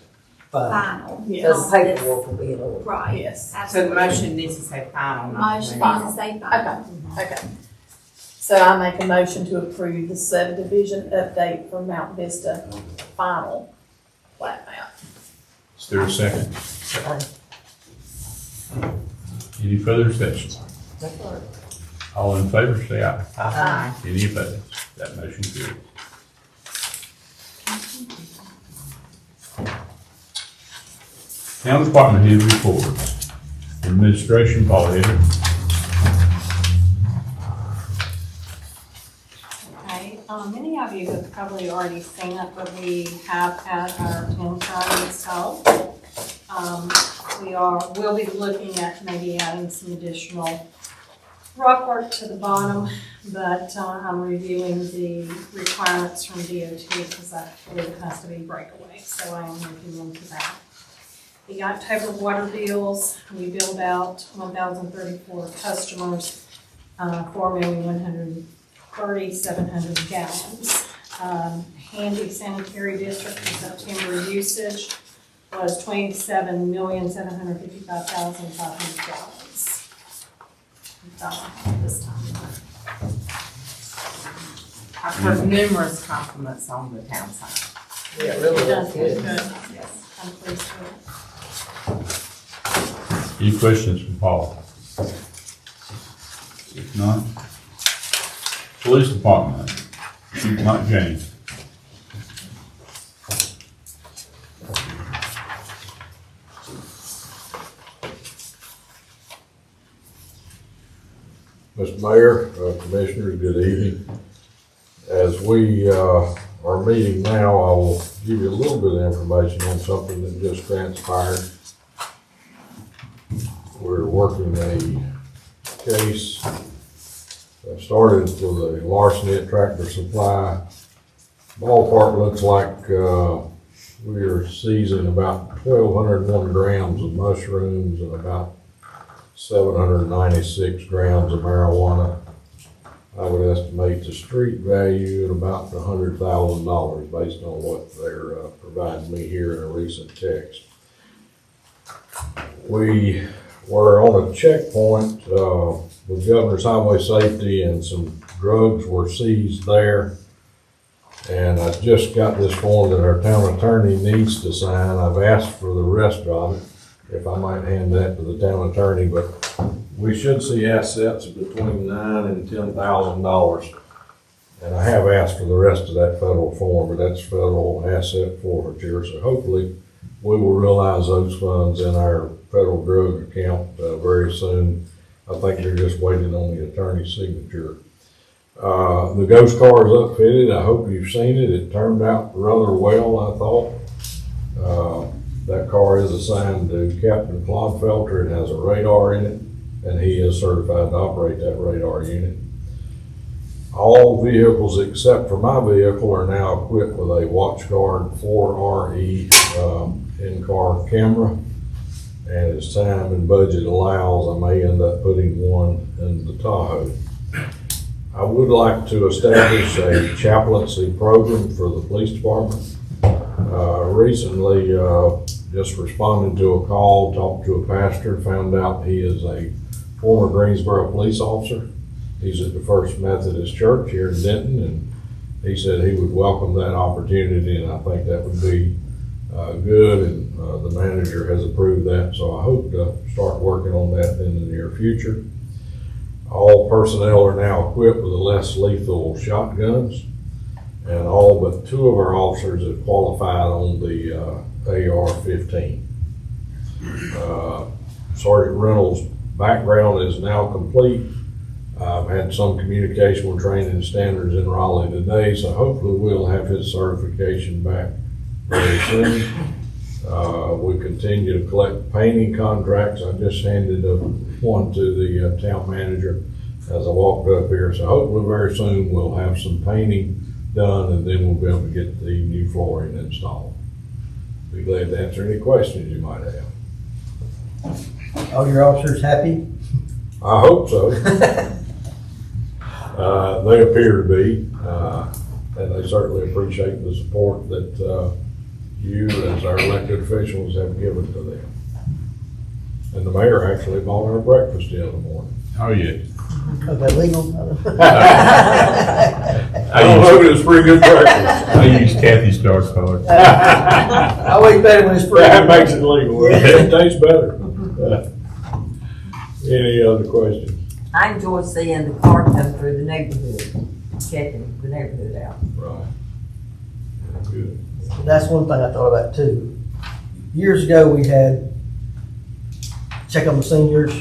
fine. final. Yes. on this. will be a little. Right. Yes. So the Absolutely. motion needs to say final, not Motion final. needs to say final. Okay. So I make a motion to approve the subdivision update for Mount Vista final plat map. Is there a second? Any further discussion? All in favor, say aye. Aye. Any opposed? That motion carries. Town Department head reports. Administration, Paul Header. Okay, many of you have probably already seen it, but we have had our intern installed. We'll be looking at maybe adding some additional rock work to the bottom, but I'm reviewing the requirements from DOT because I believe it has to be breakaway, so I am looking into that. The October water bills, we billed out 1,034 customers, 4,130,700 gallons. Handy Sanitary District for September usage was 27,755,500 gallons. This time. I've heard numerous compliments on the town side. Yeah, really, That's good. Yes. I'm pleased with it. Any questions from Paul? If not, Police Department, Chief Mike James. Mr. Mayor, Commissioners, good evening. As we are meeting now, I will give you a little bit of information on something that just transpired. We're working a case that started with a larceny at Tractor Supply. Ballpark looks like we are seizing about 1,201 grams of mushrooms and about 796 grams of marijuana. I would estimate the street value at about $100,000 based on what they're providing me here in a recent text. We were on a checkpoint with Governor's Highway Safety, and some drugs were seized there. And I just got this form that our town attorney needs to sign. I've asked for the rest of it, if I might hand that to the town attorney, but we should see assets between $9,000 and $10,000. And I have asked for the rest of that federal form, but that's federal asset forfeiture. So hopefully we will realize those funds in our federal drug account very soon. I think they're just waiting on the attorney's signature. The ghost car is upfitted. I hope you've seen it. It turned out rather well, I thought. That car is assigned to Captain Clodfelter. It has a radar in it, and he is certified to operate that radar unit. All vehicles except for my vehicle are now equipped with a WatchGuard 4RE in-car camera. And as time and budget allows, I may end up putting one in the Tahoe. I would like to establish a chaplaincy program for the police department. Recently, just responded to a call, talked to a pastor, found out he is a former Greensboro police officer. He's at the First Methodist Church here in Denton, and he said he would welcome that opportunity, and I think that would be good, and the manager has approved that, so I hope to start working on that in the near future. All personnel are now equipped with less lethal shotguns, and all but 2 of our officers have qualified on the AR-15. Sergeant Reynolds' background is now complete. I've had some communication with training standards in Raleigh today, so hopefully we'll have his certification back very soon. We continue to collect painting contracts. I just handed one to the town manager as I walked up here, so hopefully very soon we'll have some painting done, and then we'll be able to get the new flooring installed. Be glad to answer any questions you might have. All your officers happy? I hope so. They appear to be, and they certainly appreciate the support that you as our elected officials have given to them. And the mayor actually bought our breakfast the other morning. Oh, yeah. Are they legal? I don't know, but it's pretty good breakfast. I use Kathy's dark card. I always better when it's free. That makes it legal. It tastes better. Any other questions? I enjoy seeing the car come through the neighborhood, checking the neighborhood out. Right. Good. That's one thing I thought about too. Years ago, we had check on the seniors.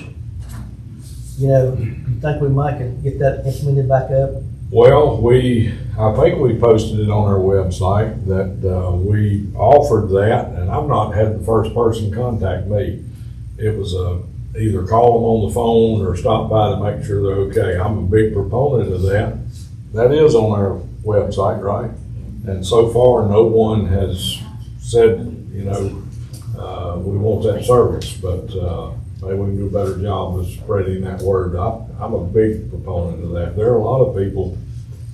You know, you think we might could get that implemented back up? Well, I think we posted it on our website that we offered that, and I've not had the first person contact me. It was a either call them on the phone or stop by to make sure they're okay. I'm a big proponent of that. That is on our website, right? And so far, no one has said, you know, we want that service, but maybe we can do a better job of spreading that word. I'm a big proponent of that. There are a lot of people,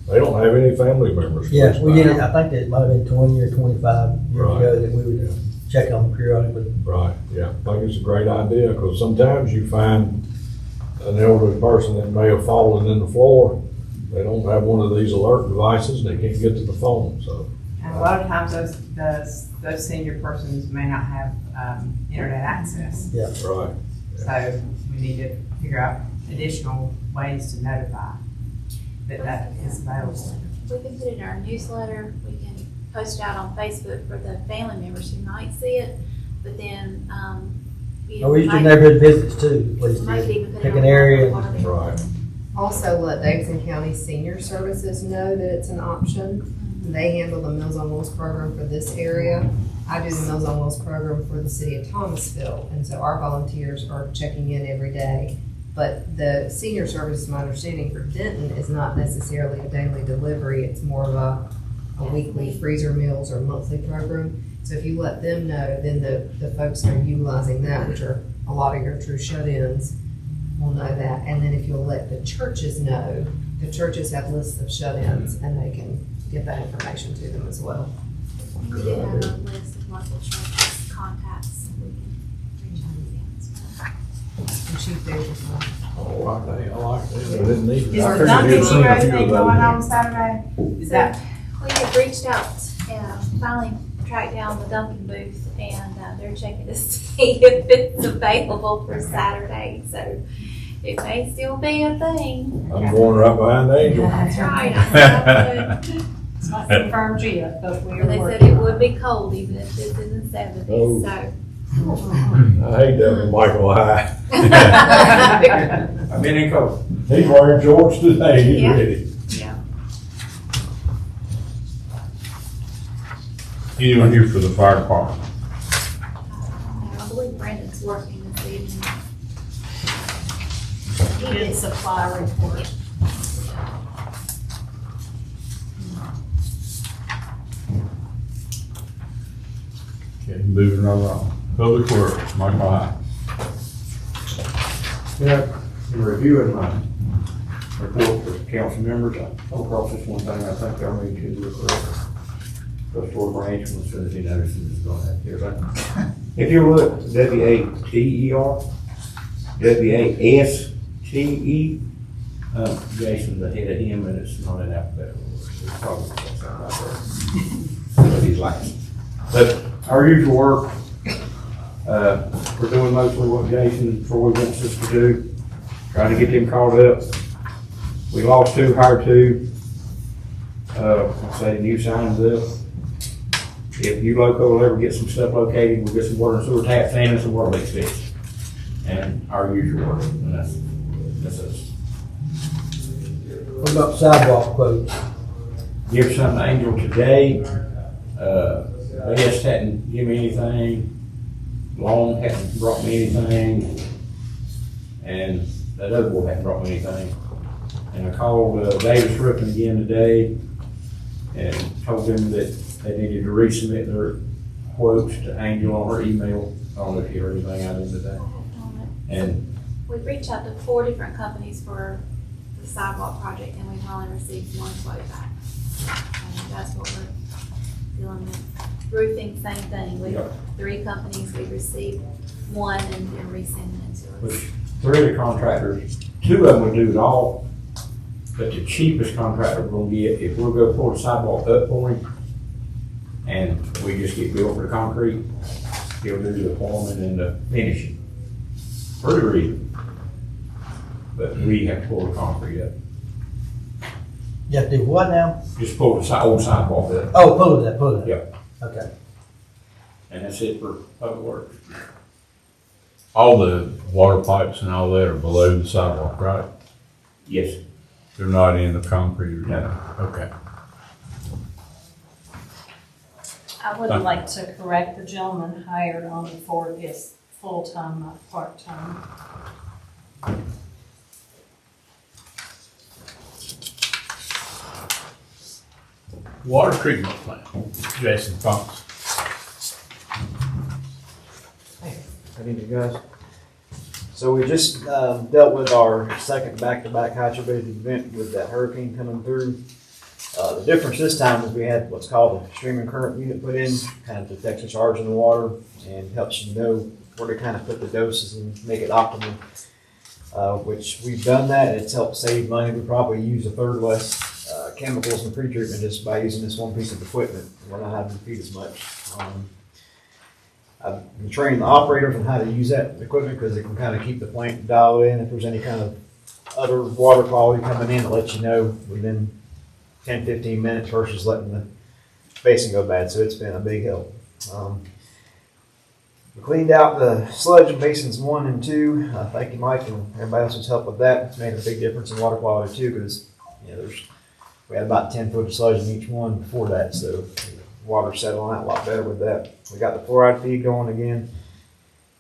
they don't have any family members. Yeah, close we by. did it, I think it might have been 20 or 25 years Right. ago that we would check on them periodically. Right, yeah, I think it's a great idea, because sometimes you find an elderly person that may have fallen in the floor, they don't have one of these alert devices, and they can't get to the phone, so. And a lot of times those senior persons may not have, internet access. Right. So we need to figure out additional ways to notify that is available. We can put it in our newsletter, we can post it out on Facebook for the family members who might see it, but then, you know. Or we used to might- neighborhood visits too, please might do. even put it Pick on an area. one of the- Right. Also, let Davidson County Senior Services know that it's an option. They handle the Meals on Wheels program for this area. I do the Meals on Wheels program for the city of Thomasville, and so our volunteers are checking in every day. But the senior services, my understanding for Denton, is not necessarily a daily delivery. It's more of a weekly freezer meals or monthly program. So if you let them know, then the folks who are utilizing that, which are a lot of your true shut-ins, will know that. And then if you'll let the churches know, the churches have lists of shut-ins, and they can get that information to them as well. We do have a list of local churches contacts, we can reach out to them as well. And Chief Davis, Oh, I like that, I didn't need Is that. the Dunkin' I've seen a Donuts few thing of going those. on Saturday? Is that, We have reached out, finally tracked down the Dunkin' booth, and they're checking to see if it's available for Saturday, so it may still be a thing. I'm going right behind Angel. That's right. I said It's not confirmed yet, but we I are would. They said working it on would be cold even if it's in the seventies, Oh. so. I hate that with Michael High. I've been in cold. He's wearing shorts today, he's Yeah. ready. Yeah. Anyone here for the fire department? I believe Brandon's working this evening. it. Bid supply report. Okay, moving right along. Public Works, Michael High. Yeah, in reviewing my report for council members, I come across this one thing I think y'all need to look over. Goes toward branch, as soon as he notices it's going to have here. If you look, W-A-T-E-R, W-A-S-T-E, Jason's ahead of him, and it's not in alphabetical order. So it's probably something right there. But he's last. But our usual work, we're doing mostly what Jason Troy wants us to do, trying to get them caught up. We lost two, hired two, let's say new signs up. If U-Loco will ever get some stuff located, we'll get some water and sewer taps in and some water leaks fixed. And our usual work, and that's us. What about sidewalk quotes? Give something to Angel today, BS hadn't given me anything, Long hadn't brought me anything, and that other boy hadn't brought me anything. And I called Davis Rippon again today and told them that they needed to resubmit their quotes to Angel on her email. I don't know if you heard anything out of them today. And We've reached out to 4 different companies for the sidewalk project, and we've only received 1 quote back. And that's what we're dealing with. Roofing, same thing. We have 3 companies, we've received 1 and they're resending it to us. which 3 of the contractors, 2 of them would do it all, but the cheapest contractor we're gonna get, if we'll go pull the sidewalk up for him, and we just get billed for the concrete, he'll do the plumbing and the finishing. Pretty reasonable. But we have to pull the concrete up, You have to do what now? just pull the old sidewalk up, Oh, pull it up, pull it up. Yep. Okay. and that's it for public works. All the water pipes and all that are below the sidewalk, right? Yes, They're not in the concrete or No. Okay. I would like to correct the gentleman hired on for this full-time, not part-time. Water treatment plant, Jason Fox. How do you do, guys? So we just dealt with our second back-to-back high turbidity event with that hurricane coming through. The difference this time is we had what's called a streaming current unit put in, kind of detects the charge in the water and helps you know where to kind of put the doses and make it optimal. Which we've done that. It's helped save money. We probably use a third less chemicals and pre-treatment just by using this one piece of equipment. We're not having to feed as much. I've been training the operators on how to use that equipment because it can kind of keep the plant dialed in. If there's any kind of other water quality coming in, it lets you know within 10, 15 minutes versus letting the basin go bad. So it's been a big help. We cleaned out the sludge in basins 1 and 2. Thank you, Mike, and everybody else's help with that. It's made a big difference in water quality too because we had about 10 foot of sludge in each one before that, so water settling out a lot better with that. We got the fluoride feed going again.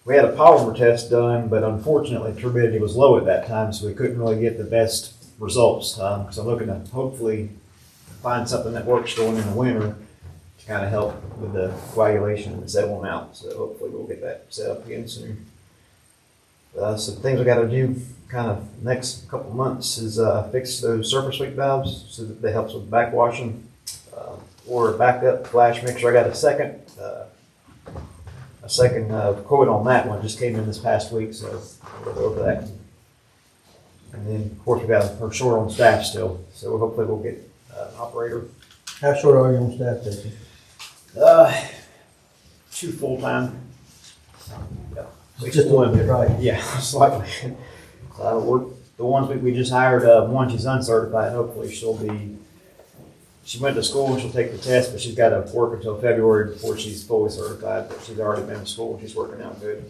We had a polymer test done, but unfortunately turbidity was low at that time, so we couldn't really get the best results. So I'm looking to hopefully find something that works going in the winter to kind of help with the coagulation and settling out. So hopefully we'll get that set up again soon. Some things we got to do kind of next couple months is fix those surface leak valves so that they helps with backwashing or backup flash mixer. I got a second quote on that one. Just came in this past week, so we'll go over that. And then of course we're short on staff still, so hopefully we'll get an operator. How short are you on staff, Jason? 2 full-time. Just a little bit, right? Yeah, slightly. The ones we just hired, one she's uncertified. Hopefully she went to school and she'll take the test, but she's got to work until February before she's fully certified. But she's already been to school and she's working out good.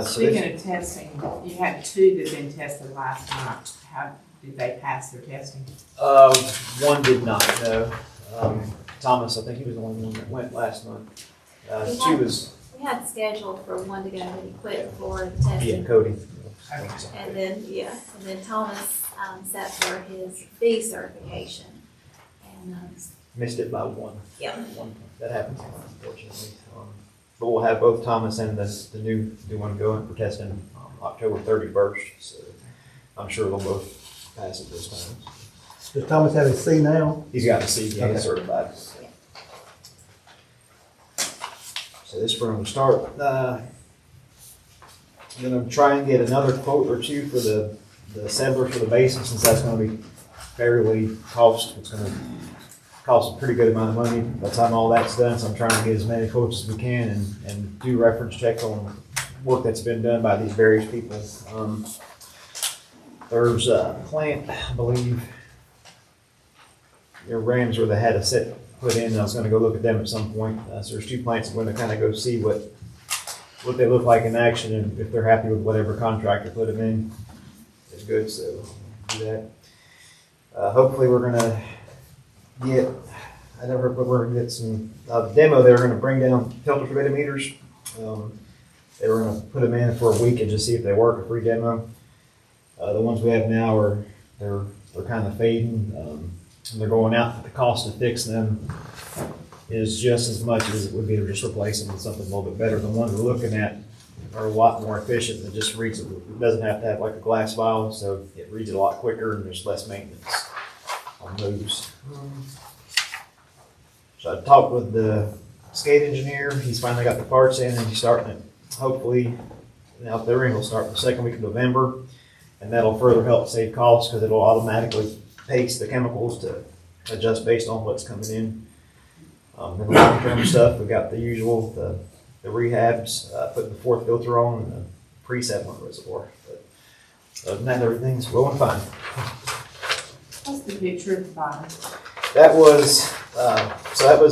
Speaking of testing, you had 2 that had been tested last month. How did they pass their testing? One did not, no. Thomas, I think he was the only one that went last month. 2 was... We had scheduled for one to go, but he quit for the testing. Yeah, Cody. And then Thomas sat for his B certification. And Missed it by 1. yeah. That happens, unfortunately. But we'll have both Thomas and the new one going for testing October 31st. So I'm sure they'll both pass it this time. Does Thomas have his C now? He's got a C, he's Okay. certified. So this is where I'm gonna start. I'm gonna try and get another quote or 2 for the settler for the basin, since that's gonna be fairly it's gonna cost a pretty good amount of money by the time all that's done. So I'm trying to get as many quotes as we can and do reference checks on work that's been done by these various people. There's a plant, I believe, near Rams where they had a set put in. I was going to go look at them at some point. So there's 2 plants I'm going to kind of go see what they look like in action, and if they're happy with whatever contractor put them in, it's good. So do that. Hopefully we're going to get. I never heard, but we're going to get some demo. They're going to bring down filter turbidity meters. They were going to put them in for a week and just see if they work. A free demo. The ones we have now they're kind of fading. And they're going out, but the cost of fixing them is just as much as it would be to just replace them with something a little bit better. The ones we're looking at are a lot more efficient. It just reads it doesn't have to have like a glass vial, so it reads it a lot quicker and there's less maintenance on those. So I talked with the skate engineer. He's finally got the parts in and he's starting it. Hopefully, now if they're in, he'll start the second week of November, and that'll further help save costs because it'll automatically pace the chemicals to adjust based on what's coming in. Then the long-term stuff, we've got the usual, the rehabs, putting the 4th filter on and the pre-settlement reservoir. But other than that, everything's going fine. What's the picture at the bottom? That was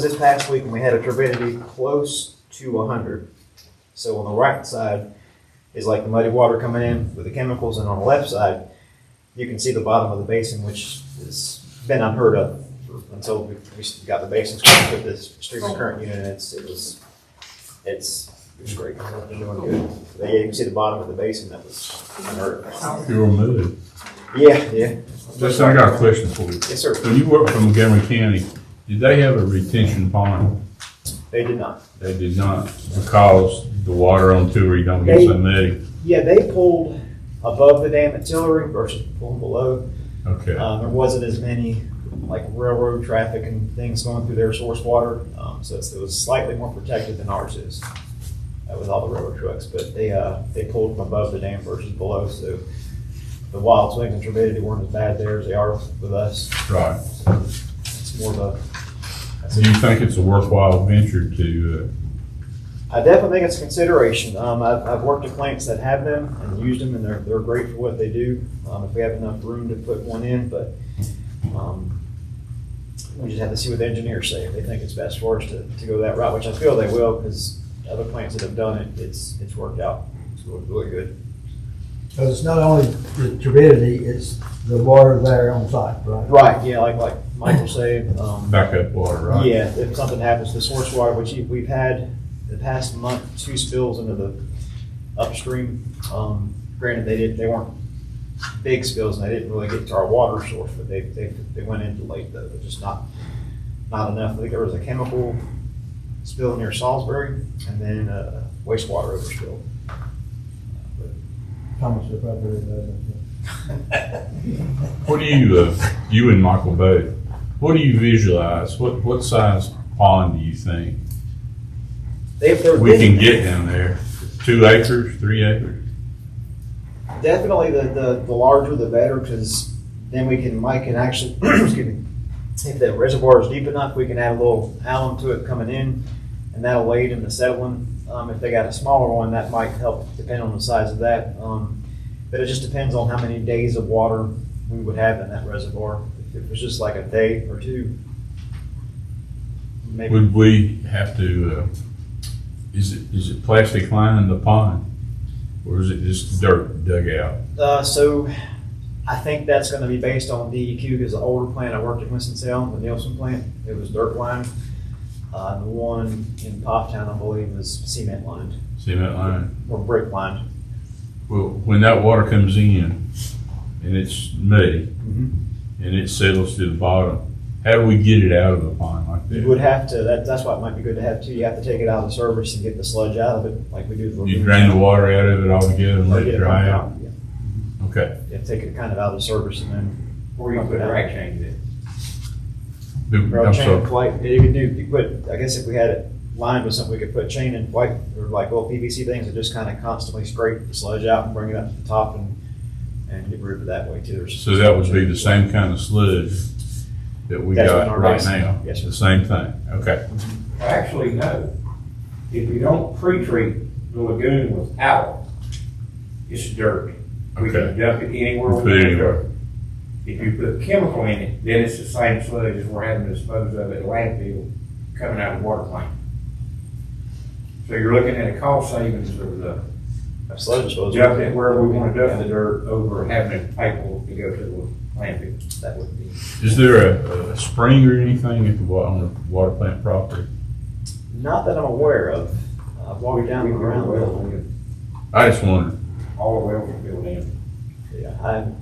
this past week when we had a turbidity close to 100. So on the right side is like the muddy water coming in with the chemicals, and on the left side, you can see the bottom of the basin, which has been unheard of until we got the basin screwed with this streaming current unit. It's It's great. They're doing good. Yeah, you can see the bottom of the basin that was unheard of. You were moved. Yeah. Listen, I got a question for you. Yes, sir. When you worked for Montgomery County, did they have a retention pond? They did not. They did not, because the water on Tillery don't get so muddy. Yeah, they pulled above the dam at Tillery versus pulling below. Okay. There wasn't as many like railroad traffic and things going through their source water, so it was slightly more protected than ours is with all the railroad trucks. But they pulled from above the dam versus below, so the wild swings and turbidity weren't as bad there as they are with us. Right. It's more of a. Do you think it's a worthwhile venture to, I definitely think it's a consideration. I've worked at plants that have them and used them, and they're great for what they do. If we have enough room to put one in, but we just have to see what the engineers say. If they think it's best for us to go that route, which I feel they will, because other plants that have done it, it's worked out. It's really good. Because it's not only the turbidity, it's the water there on site, right? Right. Yeah. Like Michael said. backup water, right? Yeah. If something happens, the source water, which we've had the past month, 2 spills into the upstream. Granted, they weren't big spills, and they didn't really get to our water source, but they went into late though, but just not enough. I think there was a chemical spill near Salisbury, and then a wastewater overspill. Thomas would probably What do you and Michael both, what do you visualize? What size pond do you think we can get down there? 2 acres, 3 acres? Definitely the larger the better, because then Mike can actually, excuse me, if the reservoir is deep enough, we can add a little alum to it coming in, and that'll aid in the settling. If they got a smaller one, that might help, depend on the size of that. But it just depends on how many days of water we would have in that reservoir. If it was just like a day or 2, maybe. Would we have to, is it plastic lining the pond? Or is it just dirt dug out? So I think that's going to be based on DEQ, because the older plant I worked at Winston-Salem, the Nielsen plant, it was dirt lined. The one in Pofftown, I believe, was cement lined. Cement line? Or brick lined. Well, when that water comes in and it's muddy and it settles to the bottom, how do we get it out of the pond like that? You would have to, that's why it might be good to have too. You have to take it out of the service and get the sludge out of it, like we do. You drain the water out of it altogether and let it dry out? Yeah. Okay. You have to take it kind of out of the service and then. Or you can put a rack change in I'm sorry. White, you put, I guess if we had it lined with something, we could put chain and white, or like little PVC things that just kind of constantly scrape the sludge out and bring it up to the top and get rid of it that way too. So that would be the same kind of sludge that we That's in got our right basin. now? Yes, sir. The same thing, okay. Actually, no. If you don't pre-treat the lagoon with alum, it's dirt. We Okay. can dump it anywhere Put we it want anywhere. to. If you put chemical in it, then it's the same sludge as we're having to dispose of at the landfill coming out of the water plant. So you're looking at a cost savings of the Sludge disposal. dumping it where we want to dump the dirt over having to pay for it to go to the landfill. That would be. Is there a spring or anything at on the water plant property? Not that I'm aware of. I've walked down the ground. I just wondered. All the wells are built in. Yeah, I'm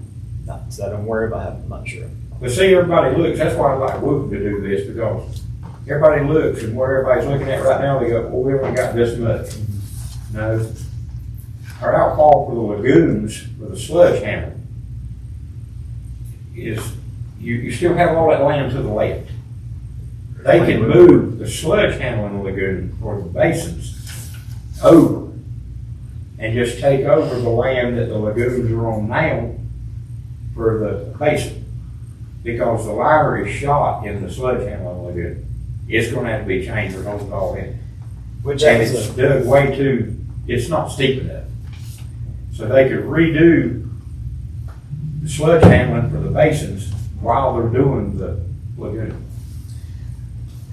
not that I'm aware of. I'm not sure. But see, everybody looks, that's why I like Wooten to do this, because everybody looks, and where everybody's looking at right now, they go, well, we only got this much. No. Our outfall for the lagoons with the sludge handle is, you still have all that land to the left. They can move the sludge handle in the lagoon or the basins over and just take over the land that the lagoons are on now for the basin. Because the liner is shot in the sludge handle in the lagoon. It's gonna have to be changed or hold it all in. Which And is it's dug way too, it's not steep enough. So they could redo the sludge handling for the basins while they're doing the lagoon.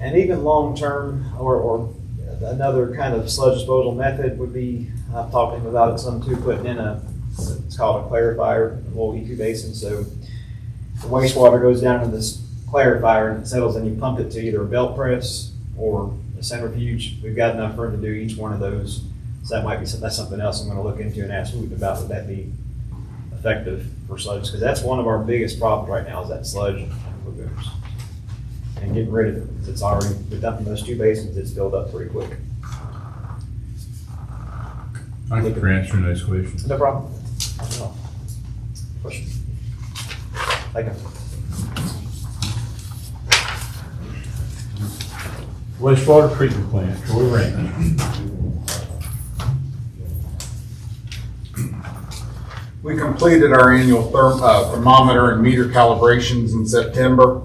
and even long term, or another kind of sludge disposal method would be, I've talked to him about it some too, putting in it's called a clarifier, a little EQ basin. So the wastewater goes down to this clarifier and it settles, and you pump it to either a belt press or a centrifuge. We've got enough room to do each one of those. So that might be, that's something else I'm gonna look into and ask Wooten about, would that be effective for sludge? Because that's one of our biggest problems right now, is that sludge lagoons. And getting rid of it, because it's already, with dumping those 2 basins, it's filled up pretty quick. Thank you for answering those questions. No problem. Question? Thank you. Wastewater treatment plant, Troy Ranch. We completed our annual thermometer and meter calibrations in September.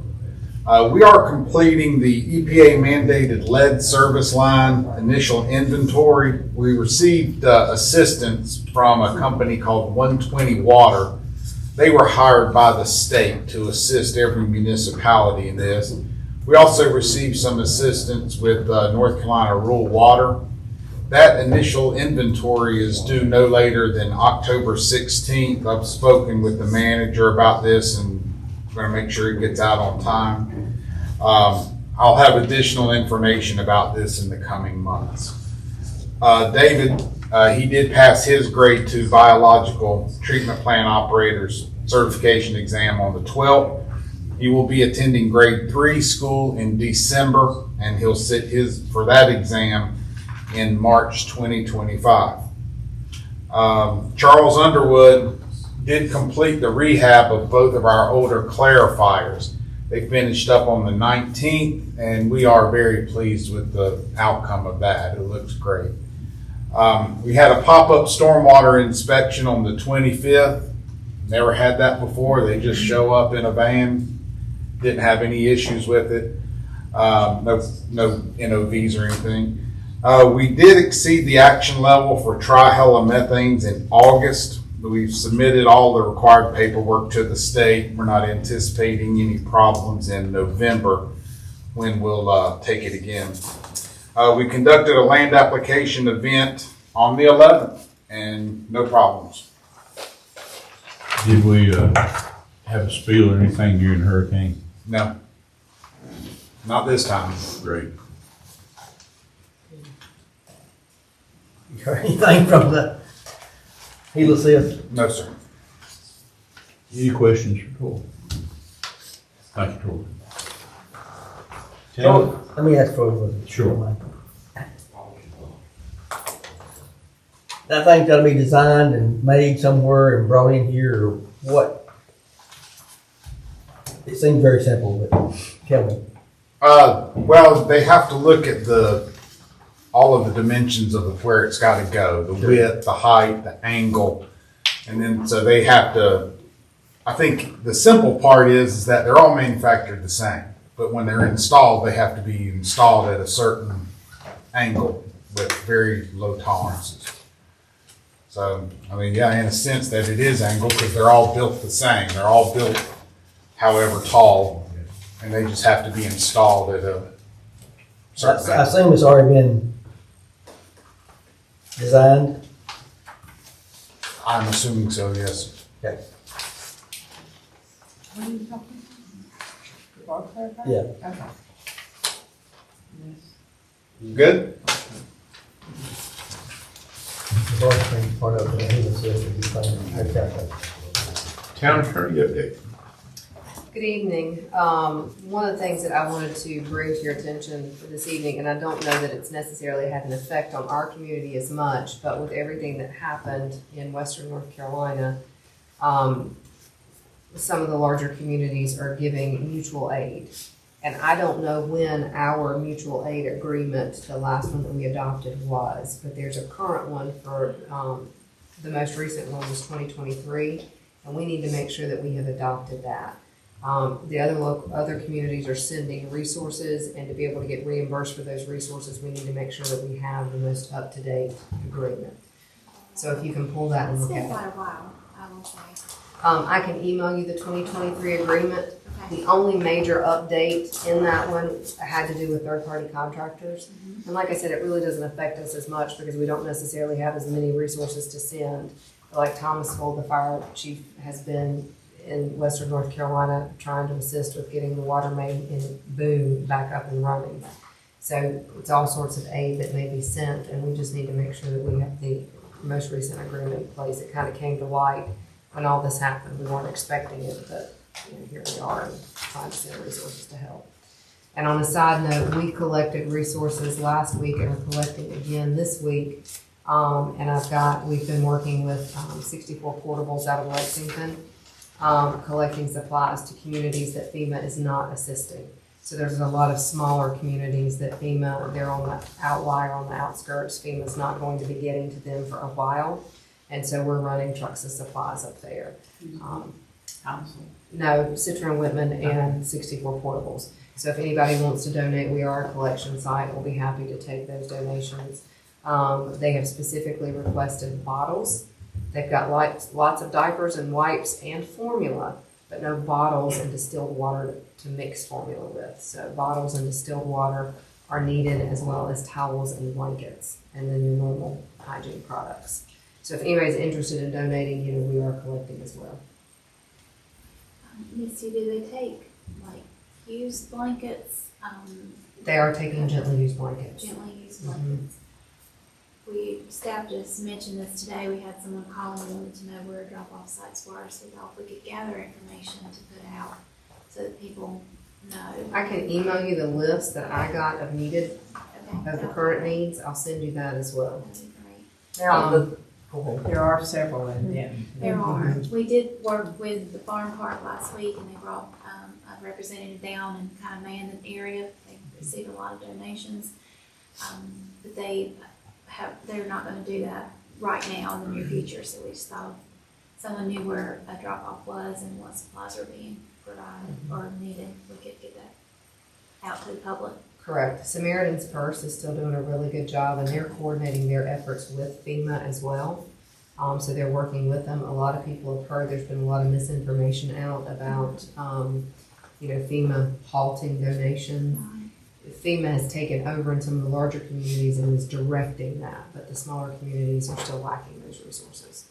We are completing the EPA mandated lead service line initial inventory. We received assistance from a company called 120 Water. They were hired by the state to assist every municipality in this. We also received some assistance with North Carolina Rural Water. That initial inventory is due no later than October 16th. I've spoken with the manager about this and going to make sure it gets out on time. I'll have additional information about this in the coming months. David, he did pass his grade 2 biological treatment plant operator's certification exam on the 12th. He will be attending grade 3 school in December, and he'll sit for that exam in March 2025. Charles Underwood did complete the rehab of both of our older clarifiers. They finished up on the 19th, and we are very pleased with the outcome of that. It looks great. We had a pop-up stormwater inspection on the 25th. Never had that before. They just show up in a van. Didn't have any issues with it. No NOVs or anything. We did exceed the action level for trihalomethanes in August. We've submitted all the required paperwork to the state. We're not anticipating any problems in November when we'll take it again. We conducted a land application event on the 11th and no problems. Did we have a spill or anything during the hurricane? No, not this time. Great. You heard anything from the heliosis? No, sir. Any questions for Troy? Thank you, Troy. So, let me ask for you. Sure. That thing's gotta be designed and made somewhere and brought in here, or what? It seems very simple, but tell me. Well, they have to look at all of the dimensions of where it's got to go, the width, the height, the angle, and then so they have to. I think the simple part is that they're all manufactured the same, but when they're installed, they have to be installed at a certain angle with very low tolerances. So, I mean, yeah, in a sense that it is angled because they're all built the same. They're all built however tall, and they just have to be installed at a certain I angle. assume it's already been designed? I'm assuming so, yes. Okay. What are you talking about? Yeah. Okay. Good? The bar thing, part of the heliosis would be fine. Okay. Town attorney update. Good evening. One of the things that I wanted to bring to your attention for this evening, and I don't know that it's necessarily had an effect on our community as much, but with everything that happened in Western North Carolina, some of the larger communities are giving mutual aid. And I don't know when our mutual aid agreement, the last one that we adopted, was, but there's a current one for, the most recent one was 2023, and we need to make sure that we have adopted that. The other communities are sending resources, and to be able to get reimbursed for those resources, we need to make sure that we have the most up-to-date agreement. So if you can pull that and It's look been at it. quite a while, I will say. I can email you the 2023 agreement. The only major update in that one had to do with third-party contractors. And like I said, it really doesn't affect us as much because we don't necessarily have as many resources to send. Like Thomasville, the fire chief has been in Western North Carolina trying to assist with getting the water main in Boone back up and running. So it's all sorts of aid that may be sent, and we just need to make sure that we have the most recent agreement in place. It kind of came to light when all this happened. We weren't expecting it, but here we are and trying to send resources to help. And on a side note, we collected resources last week and are collecting again this week. And we've been working with 64 portables out of Lexington, collecting supplies to communities that FEMA is not assisting. So there's a lot of smaller communities that FEMA, they're on the outlier, on the outskirts. FEMA's not going to be getting to them for a while. And so we're running trucks of supplies up there. No, Citron Whitman and 64 portables. So if anybody wants to donate, we are a collection site. We'll be happy to take those donations. They have specifically requested bottles. They've got lots of diapers and wipes and formula, but no bottles and distilled water to mix formula with. So bottles and distilled water are needed, as well as towels and blankets, and then your normal hygiene products. So if anybody's interested in donating, we are collecting as well. Missy, do they take like used blankets? They are taking gently used blankets. Gently used blankets. Staff just mentioned this today. We had someone call and wanted to know where drop-off sites were, so we thought if we could gather information to put out so that people know. I can email you the list that I got of needed, of the current needs. I'll send you that as well. That'd be great. There are several in them. There are. We did work with the farm park last week, and they brought a representative down and kind of manned an area. They received a lot of donations, but they're not going to do that right now in the near future. So we just thought if someone knew where a drop off was and what supplies are being provided or needed, we could get that out to the public. Correct. Samaritan's Purse is still doing a really good job, and they're coordinating their efforts with FEMA as well. So they're working with them. A lot of people have heard there's been a lot of misinformation out about, FEMA halting donations. FEMA has taken over in some of the larger communities and is directing that, but the smaller communities are still lacking those resources.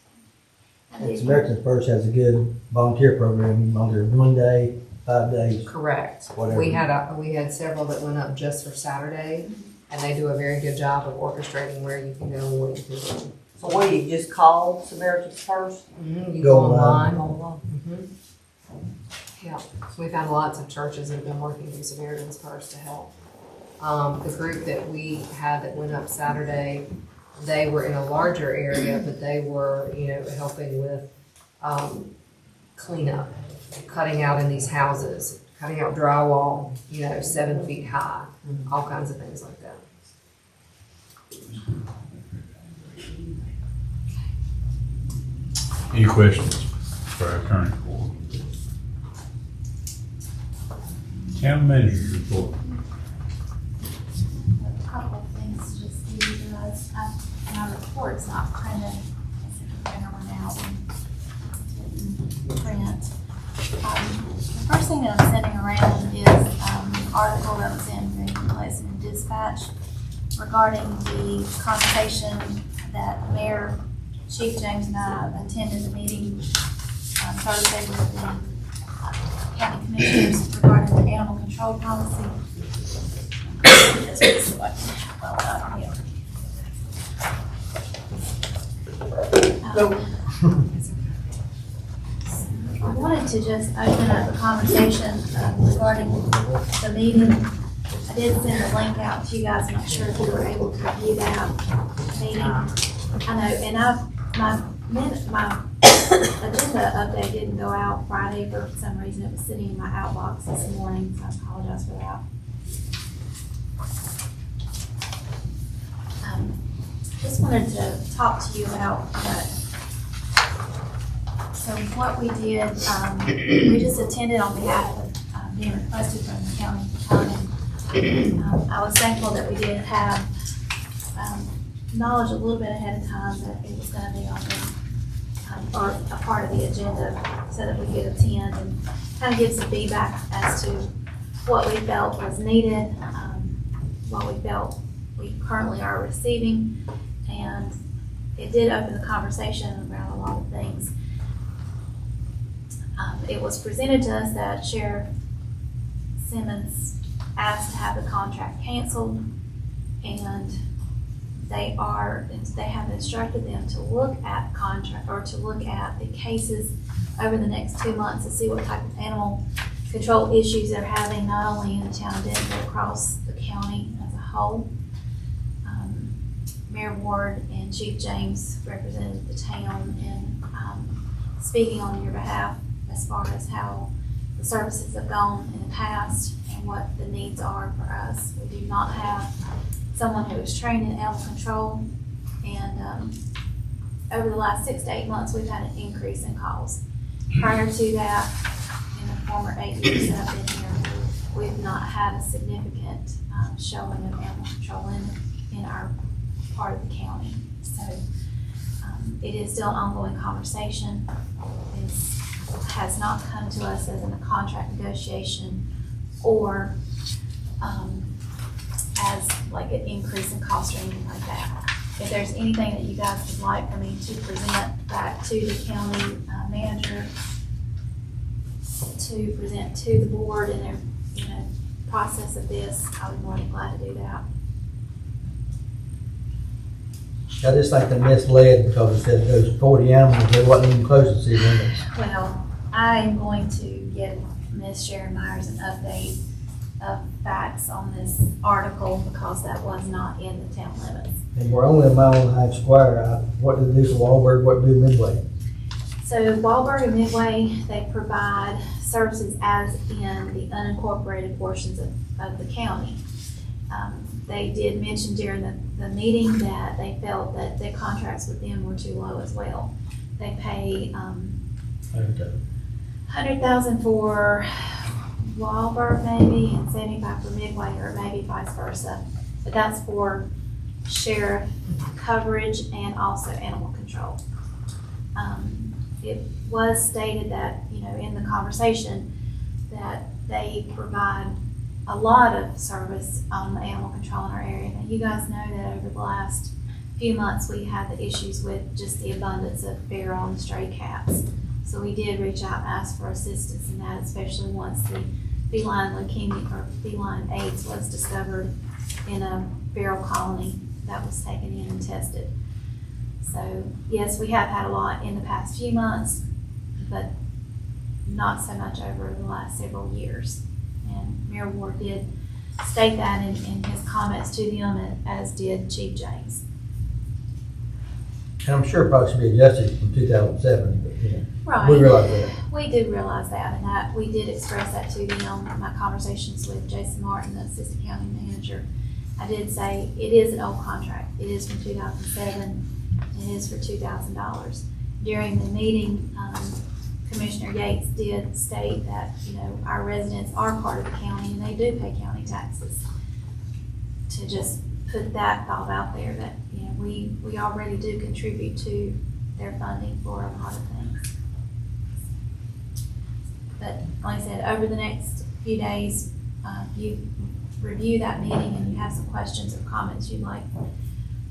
And Samaritan's Purse has a good volunteer program. You can volunteer 1 day, 5 days. Correct. Whatever. We had several that went up just for Saturday, and they do a very good job of orchestrating where you can go and what you can do. So what, you just call Samaritan's Purse? You Go go online. online. Yeah, so we've had lots of churches that have been working through Samaritan's Purse to help. The group that we had that went up Saturday, they were in a larger area, but they were, helping with cleanup, cutting out in these houses, cutting out drywall, 7 feet high, all kinds of things like that. Any questions for our attorney? Town manager's report. A couple of things to just give you guys. My report's not printed. I sent the printer one out and didn't print. The first thing that I'm sending around is an article that was in the Lexington Dispatch regarding the conversation that Mayor Chief James and I attended the meeting Thursday with the county commissioners regarding the animal control policy. I wanted to just open up a conversation regarding the meeting. I did send a link out to you guys. I'm not sure if you were able to view that meeting. I know, and my agenda update didn't go out Friday for some reason. It was sitting in my outbox this morning, so I apologize for that. Just wanted to talk to you about that. So what we did, we just attended on behalf of being requested from the county department. I was thankful that we did have knowledge a little bit ahead of time that it was going to be on the, or a part of the agenda, so that we could attend and kind of give some feedback as to what we felt was needed, what we felt we currently are receiving, and it did open the conversation around a lot of things. It was presented to us that Sheriff Simmons asked to have the contract canceled, and they have instructed them to look at contract, or to look at the cases over the next 2 months to see what type of animal control issues they're having, not only in the town of Denver, but across the county as a whole. Mayor Ward and Chief James represented the town in speaking on your behalf as far as how the services have gone in the past and what the needs are for us. We do not have someone who is trained in animal control, and over the last 6 to 8 months, we've had an increase in calls. Prior to that, in the former 8 years that I've been here, we've not had a significant showing of animal control in our part of the county. So it is still an ongoing conversation. It has not come to us as in a contract negotiation or as like an increase in cost or anything like that. If there's anything that you guys would like for me to present back to the county manager, to present to the board in their, process of this, I would be more than glad to do that. I just think they misled because it said those 40 animals, they wasn't even close to city limits. Well, I am going to give Ms. Sharon Myers an update of facts on this article because that was not in the town limits. And we're only a mile and a half square. What do they do for Wahlberg, what do they do Midway? So Wahlberg and Midway, they provide services as in the unincorporated portions of the county. They did mention during the meeting that they felt that their contracts with them were too low as well. They pay $100,000 for Wahlberg maybe and $75,000 for Midway, or maybe vice versa. But that's for sheriff coverage and also animal control. It was stated that, in the conversation, that they provide a lot of service on the animal control in our area. Now, you guys know that over the last few months, we had the issues with just the abundance of feral and stray cats. So we did reach out and ask for assistance in that, especially once the feline leukemia or feline AIDS was discovered in a feral colony that was taken in and tested. So yes, we have had a lot in the past few months, but not so much over the last several years. And Mayor Ward did state that in his comments to them, as did Chief James. And I'm sure it probably should be adjusted from 2007, but Right. we realize that. We did realize that, and that we did express that to them in my conversations with Jason Martin, the assistant county manager. I did say it is an old contract. It is from 2007. It is for $2,000. During the meeting, Commissioner Yates did state that, our residents are part of the county and they do pay county taxes. To just put that thought out there that, we already do contribute to their funding for a lot of things. But like I said, over the next few days, if you review that meeting and you have some questions or comments you'd like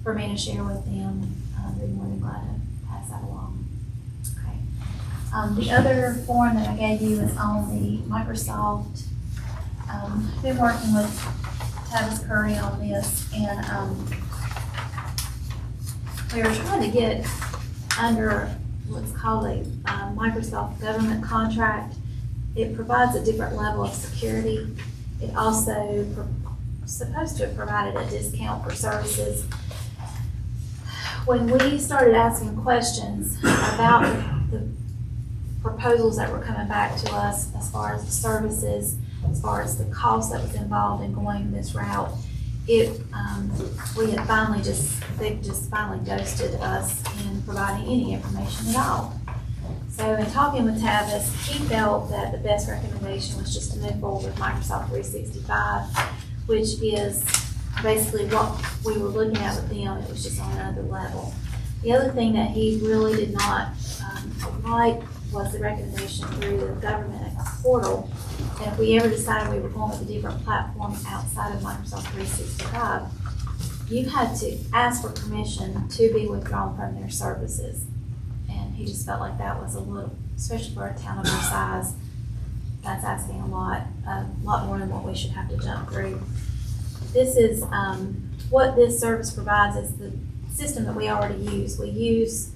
for me to share with them, I'd be more than glad to pass that along. Okay. The other form that I gave you is on the Microsoft. Been working with Tavis Curry on this, and we were trying to get under what's called a Microsoft government contract. It provides a different level of security. It also supposed to have provided a discount for services. When we started asking questions about the proposals that were coming back to us as far as the services, as far as the cost that was involved in going this route, they just finally ghosted us in providing any information at all. So in talking with Tavis, he felt that the best recommendation was just to move forward with Microsoft 365, which is basically what we were looking at with them. It was just on another level. The other thing that he really did not like was the recommendation through the government portal. And if we ever decided we were going with a different platform outside of Microsoft 365, you had to ask for permission to be withdrawn from their services. And he just felt like that was a little, especially for a town of our size, that's asking a lot more than what we should have to jump through. This is, what this service provides is the system that we already use. We use,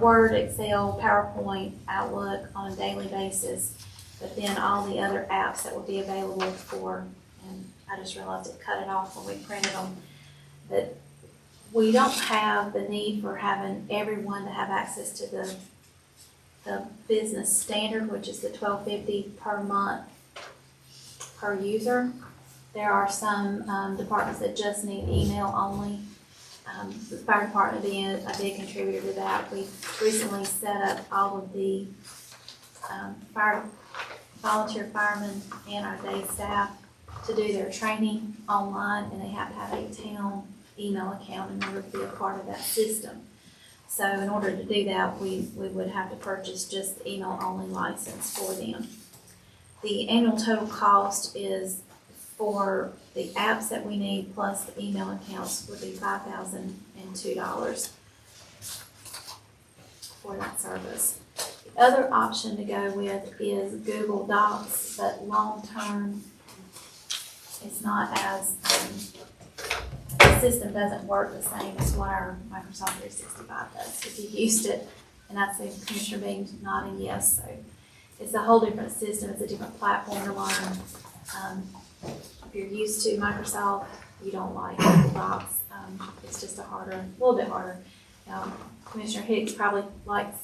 Word, Excel, PowerPoint, Outlook on a daily basis, but then all the other apps that will be available for, and I just realized it cut it off when we printed them, that we don't have the need for having everyone to have access to the business standard, which is the $12.50 per month per user. There are some departments that just need email only. The fire department being a big contributor to that. We recently set up all of the volunteer firemen and our day staff to do their training online, and they have to have a town email account in order to be a part of that system. So in order to do that, we would have to purchase just the email-only license for them. The annual total cost is for the apps that we need plus the email accounts would be $5,002 for that service. The other option to go with is Google Docs, but long-term, it's not as, the system doesn't work the same as what our Microsoft 365 does. If you used it, and I see Commissioner Bean nodding yes, so it's a whole different system. It's a different platform to learn. If you're used to Microsoft, you don't like Google Docs. It's just a little bit harder. Commissioner Hicks probably likes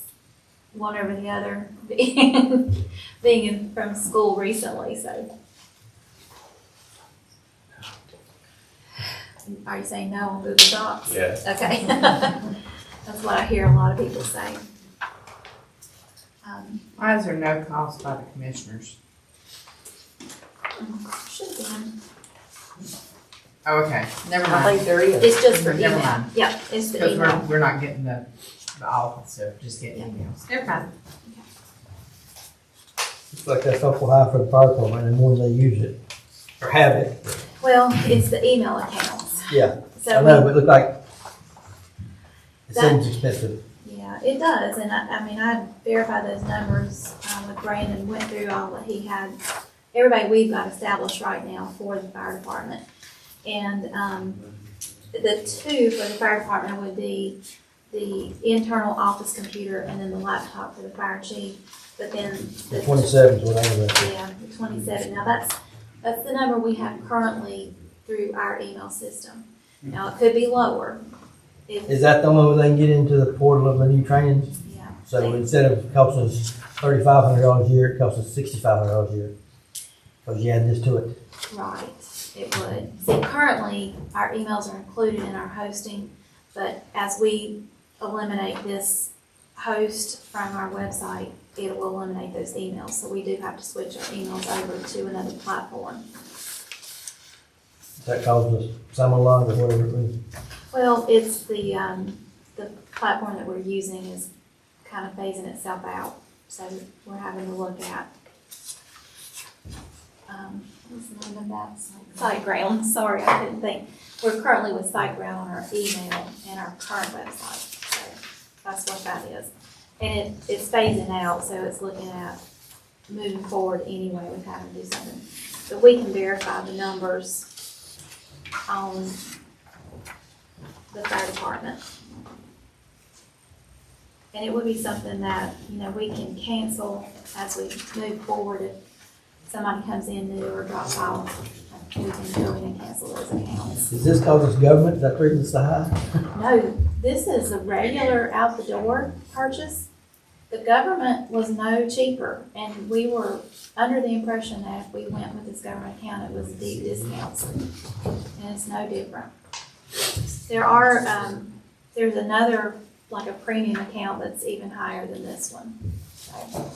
one over the other, being from school recently, so. Are you saying no on Google Docs? Yes. Okay. That's what I hear a lot of people say. Why is there no cost by the commissioners? Should have been. Oh, okay, never I mind. think there is. It's just for Never email. mind. Yeah, it's the Because email. we're not getting the office stuff, just getting emails. Never mind. It's like that's awful high for the fire department, and more than they use it, or have it. Well, it's the email accounts. Yeah, So I know, but we, it look like it That- seems expensive. yeah, it does. And I verified those numbers with Brandon, went through all that he had, everybody we've got established right now for the fire department. And the two for the fire department would be the internal office computer and then the laptop for the fire chief. But then The 27 is what I was at. yeah, the 27. Now that's the number we have currently through our email system. Now it could be lower. Is that the only way they can get into the portal of the new trainings? Yeah. So instead of costing us $3,500 a year, it costs us $6,500 a year. Because you add this to it. Right, it would. See, currently, our emails are included in our hosting, but as we eliminate this host from our website, it will eliminate those emails. So we do have to switch our emails over to another platform. That costs us Summerlog or whatever it is. Well, it's the platform that we're using is kind of phasing itself out. So we're having to look at, what's the name of that? SiteGround. Sorry, I couldn't think. We're currently with SiteGround on our email and our current website. So that's what that is. And it's phasing out, so it's looking at moving forward anyway with having to do something. But we can verify the numbers on the fire department. And it would be something that, we can cancel as we move forward if somebody comes in new or drops off. We can go in and cancel those accounts. Is this cause it's government? Is that the reason it's so high? No, this is a regular out the door purchase. The government was no cheaper, and we were under the impression that if we went with this government account, it was deep discounts, and it's no different. There's another, like a premium account that's even higher than this one. So,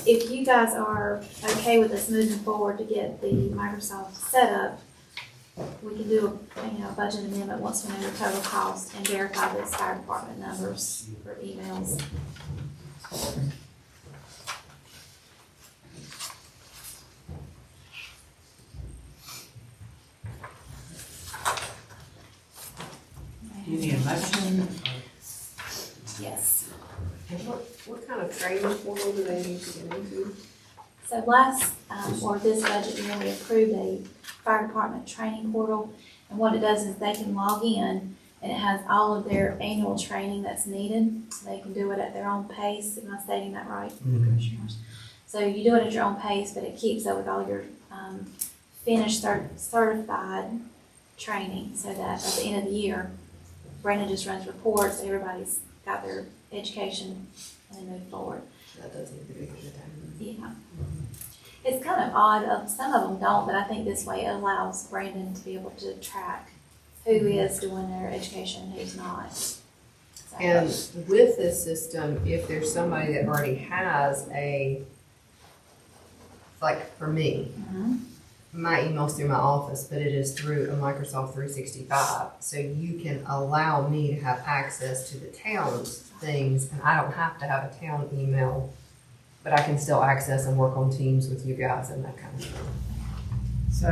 if you guys are okay with us moving forward to get the Microsoft set up, we can do a budget amendment once we know the total cost and verify those fire department numbers for emails. Do you need a motion? Yes. And what kind of training portal do they need to get into? So last, or this budget year, we approved a fire department training portal. And what it does is they can log in and it has all of their annual training that's needed. So they can do it at their own pace. Am I stating that right, Commissioners? So you do it at your own pace, but it keeps up with all your finished certified training so that at the end of the year, Brandon just runs reports, everybody's got their education, and they move forward. That does need to be good. Yeah. It's kind of odd, some of them don't, but I think this way it allows Brandon to be able to track who is doing their education and who's not. So, And with this system, if there's somebody that already has like for me, my email's through my office, but it is through a Microsoft 365. So you can allow me to have access to the town's things, and I don't have to have a town email, but I can still access and work on Teams with you guys and that kind of thing. So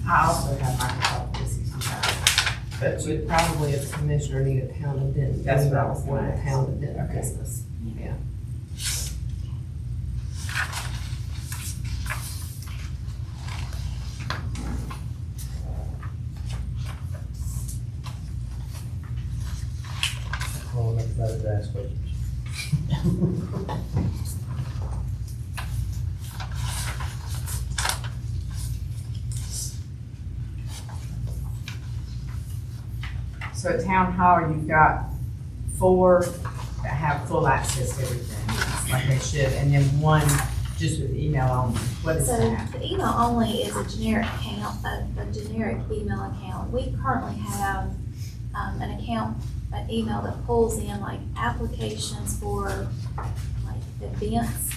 I also have Microsoft 365. But you probably, as a commissioner, need a town addendum. That's what I was For gonna the ask. town addendum Okay. business. Yeah. All everybody to ask questions. So at Town Hall, you've got 4 that have full access to everything, like they should, and then 1 just with email only. What is So that? the email only is a generic account, a generic email account. We currently have an account, an email that pulls in like applications for like events,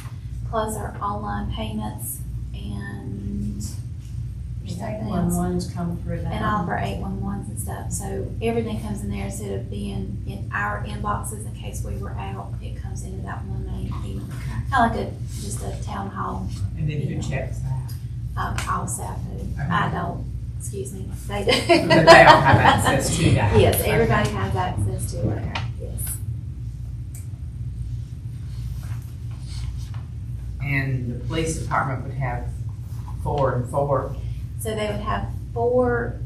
plus our online payments and something else. 811s come through that. And all of our 811s and stuff. So everything comes in there instead of being in our inboxes in case we were out. It comes into that one main email. Kind of like just a town hall. And then who checks that? All staff do. Okay. I don't, excuse me, they do. But they all have access to that? Yes, Okay. everybody has access to it, yes. And the police department would have 4 and 4. So they would have 4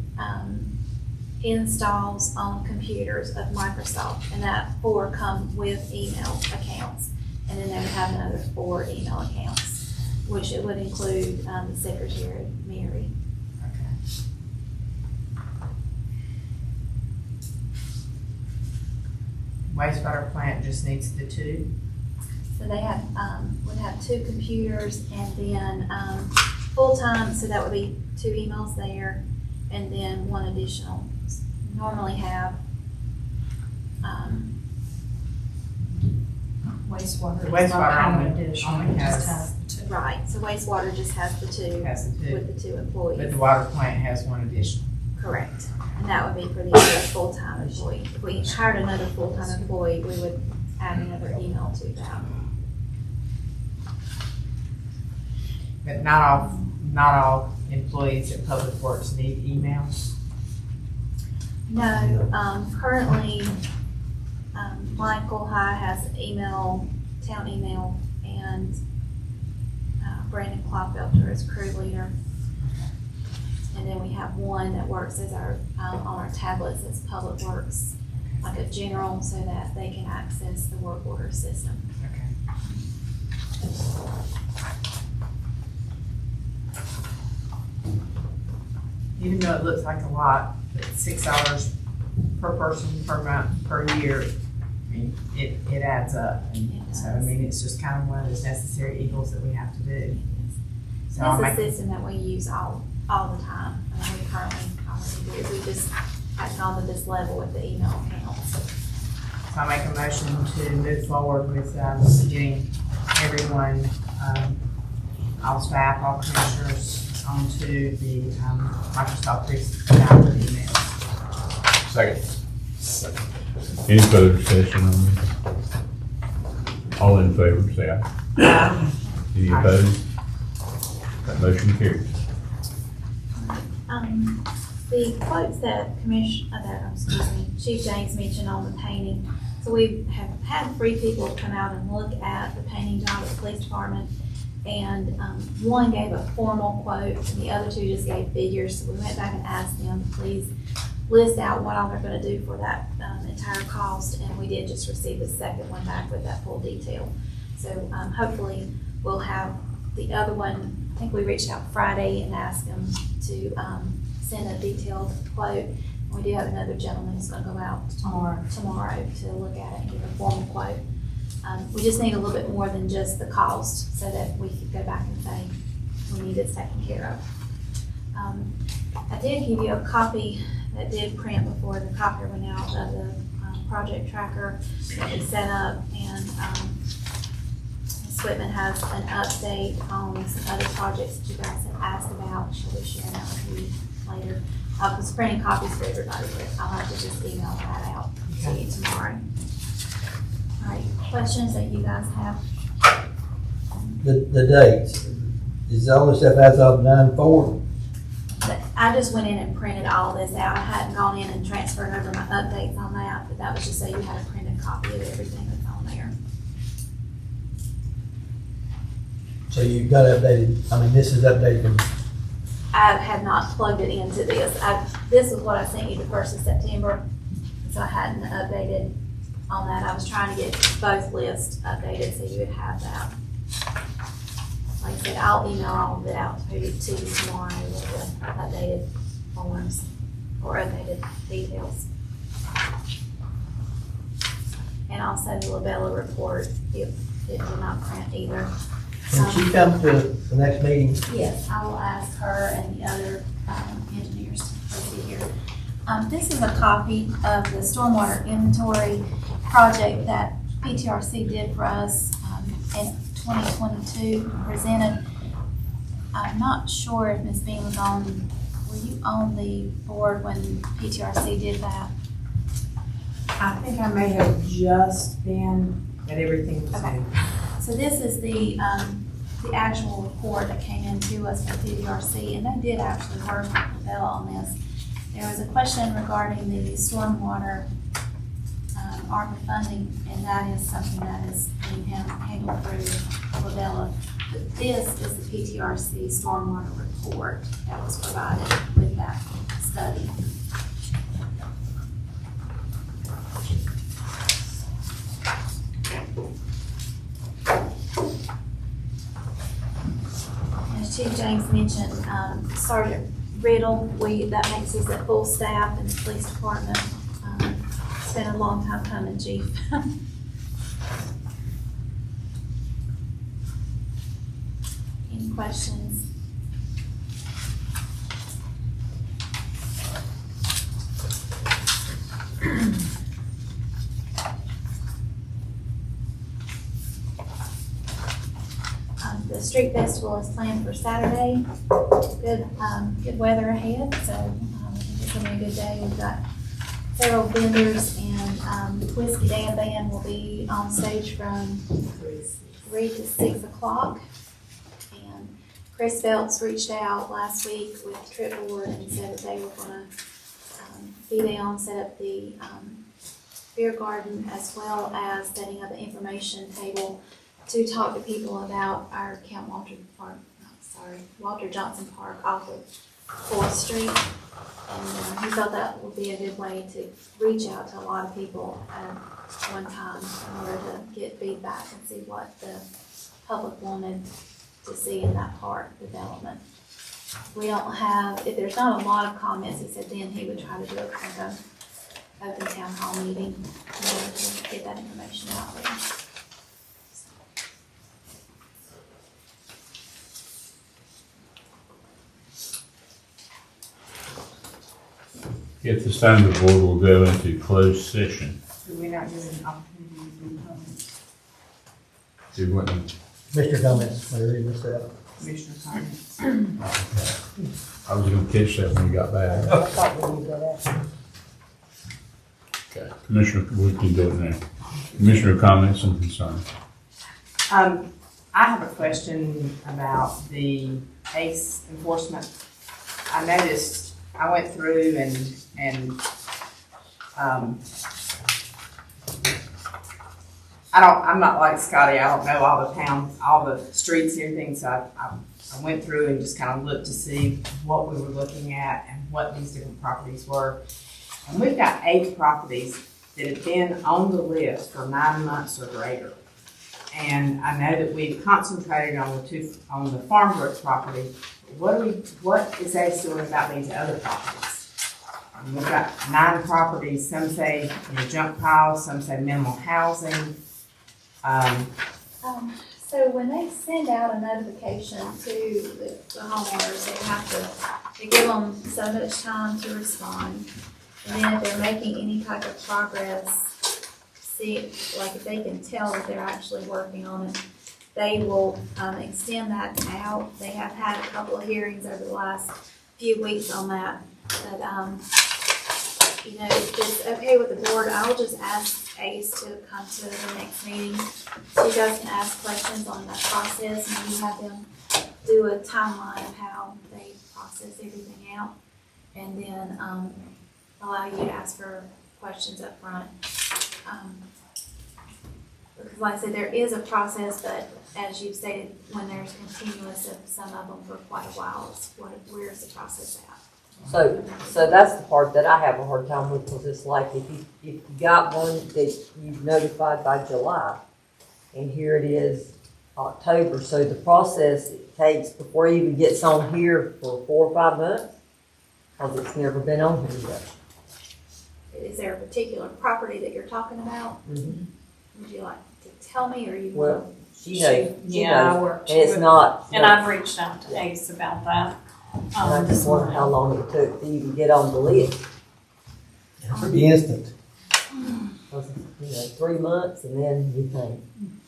installs on computers of Microsoft, and that 4 come with email accounts. And then they would have another 4 email accounts, which it would include the secretary, Mary. Wastewater plant just needs the 2. So they have, would have 2 computers and then full-time, so that would be 2 emails there, and then 1 additional. Normally have, Wastewater. The does not wastewater have only- an additional, only it just has- has the 2. right, so wastewater just has the 2 Has the 2. with the 2 But employees. the water plant has 1 additional. Correct. And that would be for the other full-time employee. If we hired another full-time employee, we would add another email to that. But not all employees at Public Works need emails. No, currently, Michael High has email, town email, and Brandon Klopfelter is crew leader. And then we have 1 that works as our, on our tablets as Public Works, like a general, so that they can access the work order system. Okay. Even though it looks like a lot, but $6 per person per month per year, I mean, it adds up. And It so, I does. mean, it's just kind of one of those necessary evils that we have to do. So I'll It's a make, system that we use all the time. I mean, we currently already do. We just haven't gone to this level with the email accounts. so I'll make a motion to move forward with getting everyone, all staff, all commissioners onto the Microsoft 365 emails. Second. Any further discussion on this? All in favor, say aye. Any opposed? That motion carries. The quotes that Chief James mentioned on the painting, So we have had 3 people come out and look at the painting job at the police department. And one gave a formal quote and the other 2 just gave figures. So we went back and asked them to please list out what all they're gonna do for that entire cost. And we did just receive the second one back with that full detail. So hopefully we'll have the other one. I think we reached out Friday and asked them to send a detailed quote. We do have another gentleman who's gonna go out tomorrow to look at it and give a formal quote. We just need a little bit more than just the cost so that we can go back and say we need this taken care of. I did give you a copy that did print before the copier went out of the project tracker that we set up, and Ms. Whitman has an update on some other projects that you guys have asked about. She'll be sharing that with you later. I was printing copies for everybody, but I'll have to just email that out to you tomorrow. All right, questions that you guys have? The dates, is all this stuff as of 9/4? I just went in and printed all this out. I hadn't gone in and transferred over my updates on that, but that was just so you had a printed copy of everything that's on there. So you've got updated, I mean, this is updated from, I have not plugged it into this. This is what I sent you the 1st of September, so I hadn't updated on that. I was trying to get both lists updated so you would have that. Like I said, I'll email all of it out to you tomorrow with the updated forms or updated details. And also the Labella report, if it did not print either. can she come to the next meeting? Yes, I will ask her and the other engineers to be here. This is a copy of the stormwater inventory project that PTRC did for us in 2022, presented. I'm not sure if Ms. Bean was on, were you on the board when PTRC did that? I think I may have just been, but everything was Okay. new. So this is the actual report that came in to us from PTRC, and they did actually work with Bella on this. There was a question regarding the stormwater ARPA funding, and that is something that is being handled through Labella. But this is the PTRC stormwater report that was provided with that study. As Chief James mentioned, Sergeant Riddle, that makes us at full staff in the police department. It's been a long time coming, Chief. Any questions? The street festival is planned for Saturday. Good weather ahead, so I think it's gonna be a good day. We've got several vendors, and Whiskey Dan Band will be on stage from 3 to 6 o'clock. And Chris Phelps reached out last week with Tripboard and said that they were gonna be there and set up the beer garden, as well as setting up an information table to talk to people about our Walter Johnson Park off of 4th Street. And he felt that would be a good way to reach out to a lot of people at one time in order to get feedback and see what the public wanted to see in that park development. We don't have, if there's not a lot of comments, he said then he would try to do a kind of open town hall meeting in order to get that information out there. At this time, the board will go into closed session. Do we not give an opportunity to do comments? Do what? Mr. Comments, want to read this out? Commissioner comments? I was gonna catch that when we got back. I thought we knew that. Okay. Commissioner, we can do it now. Commissioner comments and concerns. I have a question about the ACE enforcement. I noticed, I went through and I'm not like Scotty, I don't know all the towns, all the streets and everything, so I went through and just kind of looked to see what we were looking at and what these different properties were. And we've got 8 properties that have been on the list for 9 months or greater. And I know that we've concentrated on the Farmbrook property. What is they doing about these other properties? We've got 9 properties, some say junk piles, some say minimal housing. So when they send out a notification to the homeowners, they give them so much time to respond. And then if they're making any type of progress, see, like if they can tell that they're actually working on it, they will extend that out. They have had a couple of hearings over the last few weeks on that. But, if it's okay with the board, I'll just ask Ace to come to the next meeting. So you guys can ask questions on that process, and you have them do a timeline of how they process everything out. And then allow you to ask for questions up front. Because like I said, there is a process, but as you've stated, when there's continuous of some of them for quite a while, where's the process at? So that's the part that I have a hard time with, because it's like if you got one that you've notified by July, and here it is October, so the process it takes before it even gets on here for 4 or 5 months, because it's never been on here yet. Is there a particular property that you're talking about? Mm-hmm. Would you like to tell me, or you Well, want? she knows, Yeah, I worked and it's with- not. And I've reached out to Ace about that. And I just wonder how long it took to even get on the list. Pretty instant. Because, 3 months, and then you think,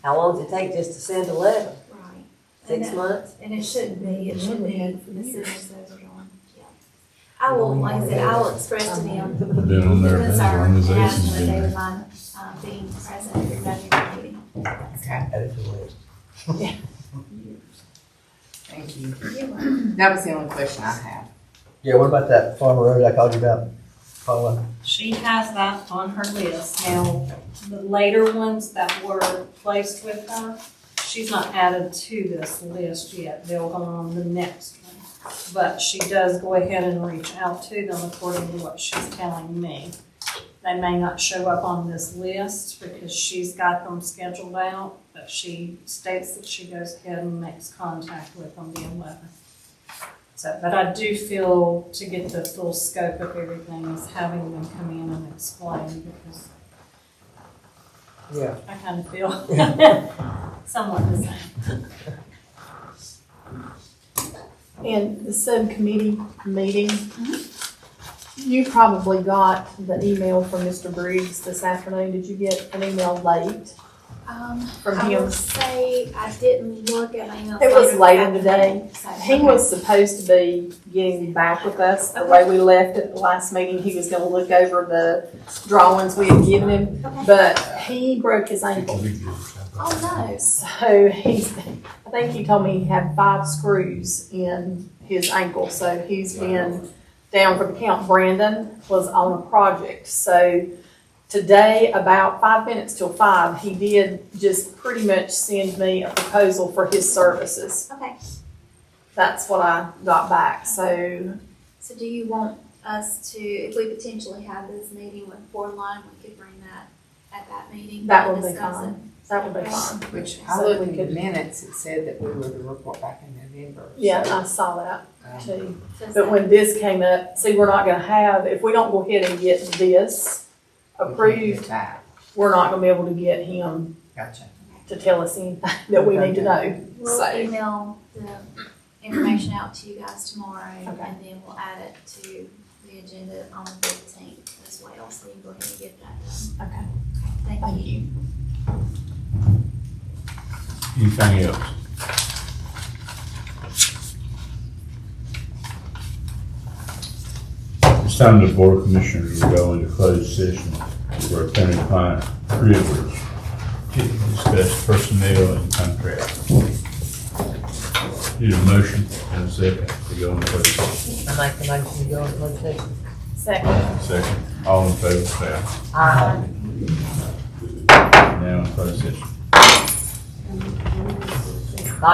how long does it take just to send a letter? Right. 6 months? And it shouldn't be. It should be as soon as those are on. Yeah. I will, like I said, I will express to them Been on there, the concern and ask organizations them if they been would mind being present at your budget meeting. Okay, Add it to the list. thank you. You're welcome. That was the only question I had. Yeah, what about that Farmer Road I called you about, Paula? She has that on her list. Now, the later ones that were placed with her, she's not added to this list yet. They'll go on the next one. But she does go ahead and reach out to them according to what she's telling me. They may not show up on this list because she's got them scheduled out, but she states that she goes ahead and makes contact with them the 11th. So, but I do feel to get the full scope of everything is having them come in and explain, because Yeah. I kind of feel somewhat the same. In the subcommittee meeting, you probably got the email from Mr. Briggs this afternoon. Did you get an email late? From I him? will say I didn't look at my email. It was late in the day. So, He was supposed to be getting back with us the way we left at the last meeting. He was gonna look over the drawings we had given him, Okay. but he broke his ankle. Oh, no. So I think he told me he had 5 screws in his ankle, so he's been down for the count. Brandon was on a project, so today, about 5 minutes till 5, he did just pretty much send me a proposal for his services. Okay. That's what I got back, so So do you want us to, if we potentially have this meeting with Borderline, we could bring that at that meeting? that and would be discuss it? fine. That would be fine. Which I looked in the minutes, it said that we were to report back in November. Yeah, I saw that too. Does But that- when this came up, see, we're not gonna have, if we don't go ahead and get this approved, we're not gonna be able to get him Gotcha. to tell us anything that we need to know. We'll So, email the information out to you guys tomorrow, and Okay. then we'll add it to the agenda on the 15th as well, so you can go ahead and get that done. okay, Thank thank you. you. Anything else? It's time the Board of Commissioners will go into closed session for attorney-client privilege to discuss personnel and contracts. Need a motion and a second to go into closed session. I make the motion to go into closed session. Second. Second, all in favor, say aye. Aye. Now, closed session.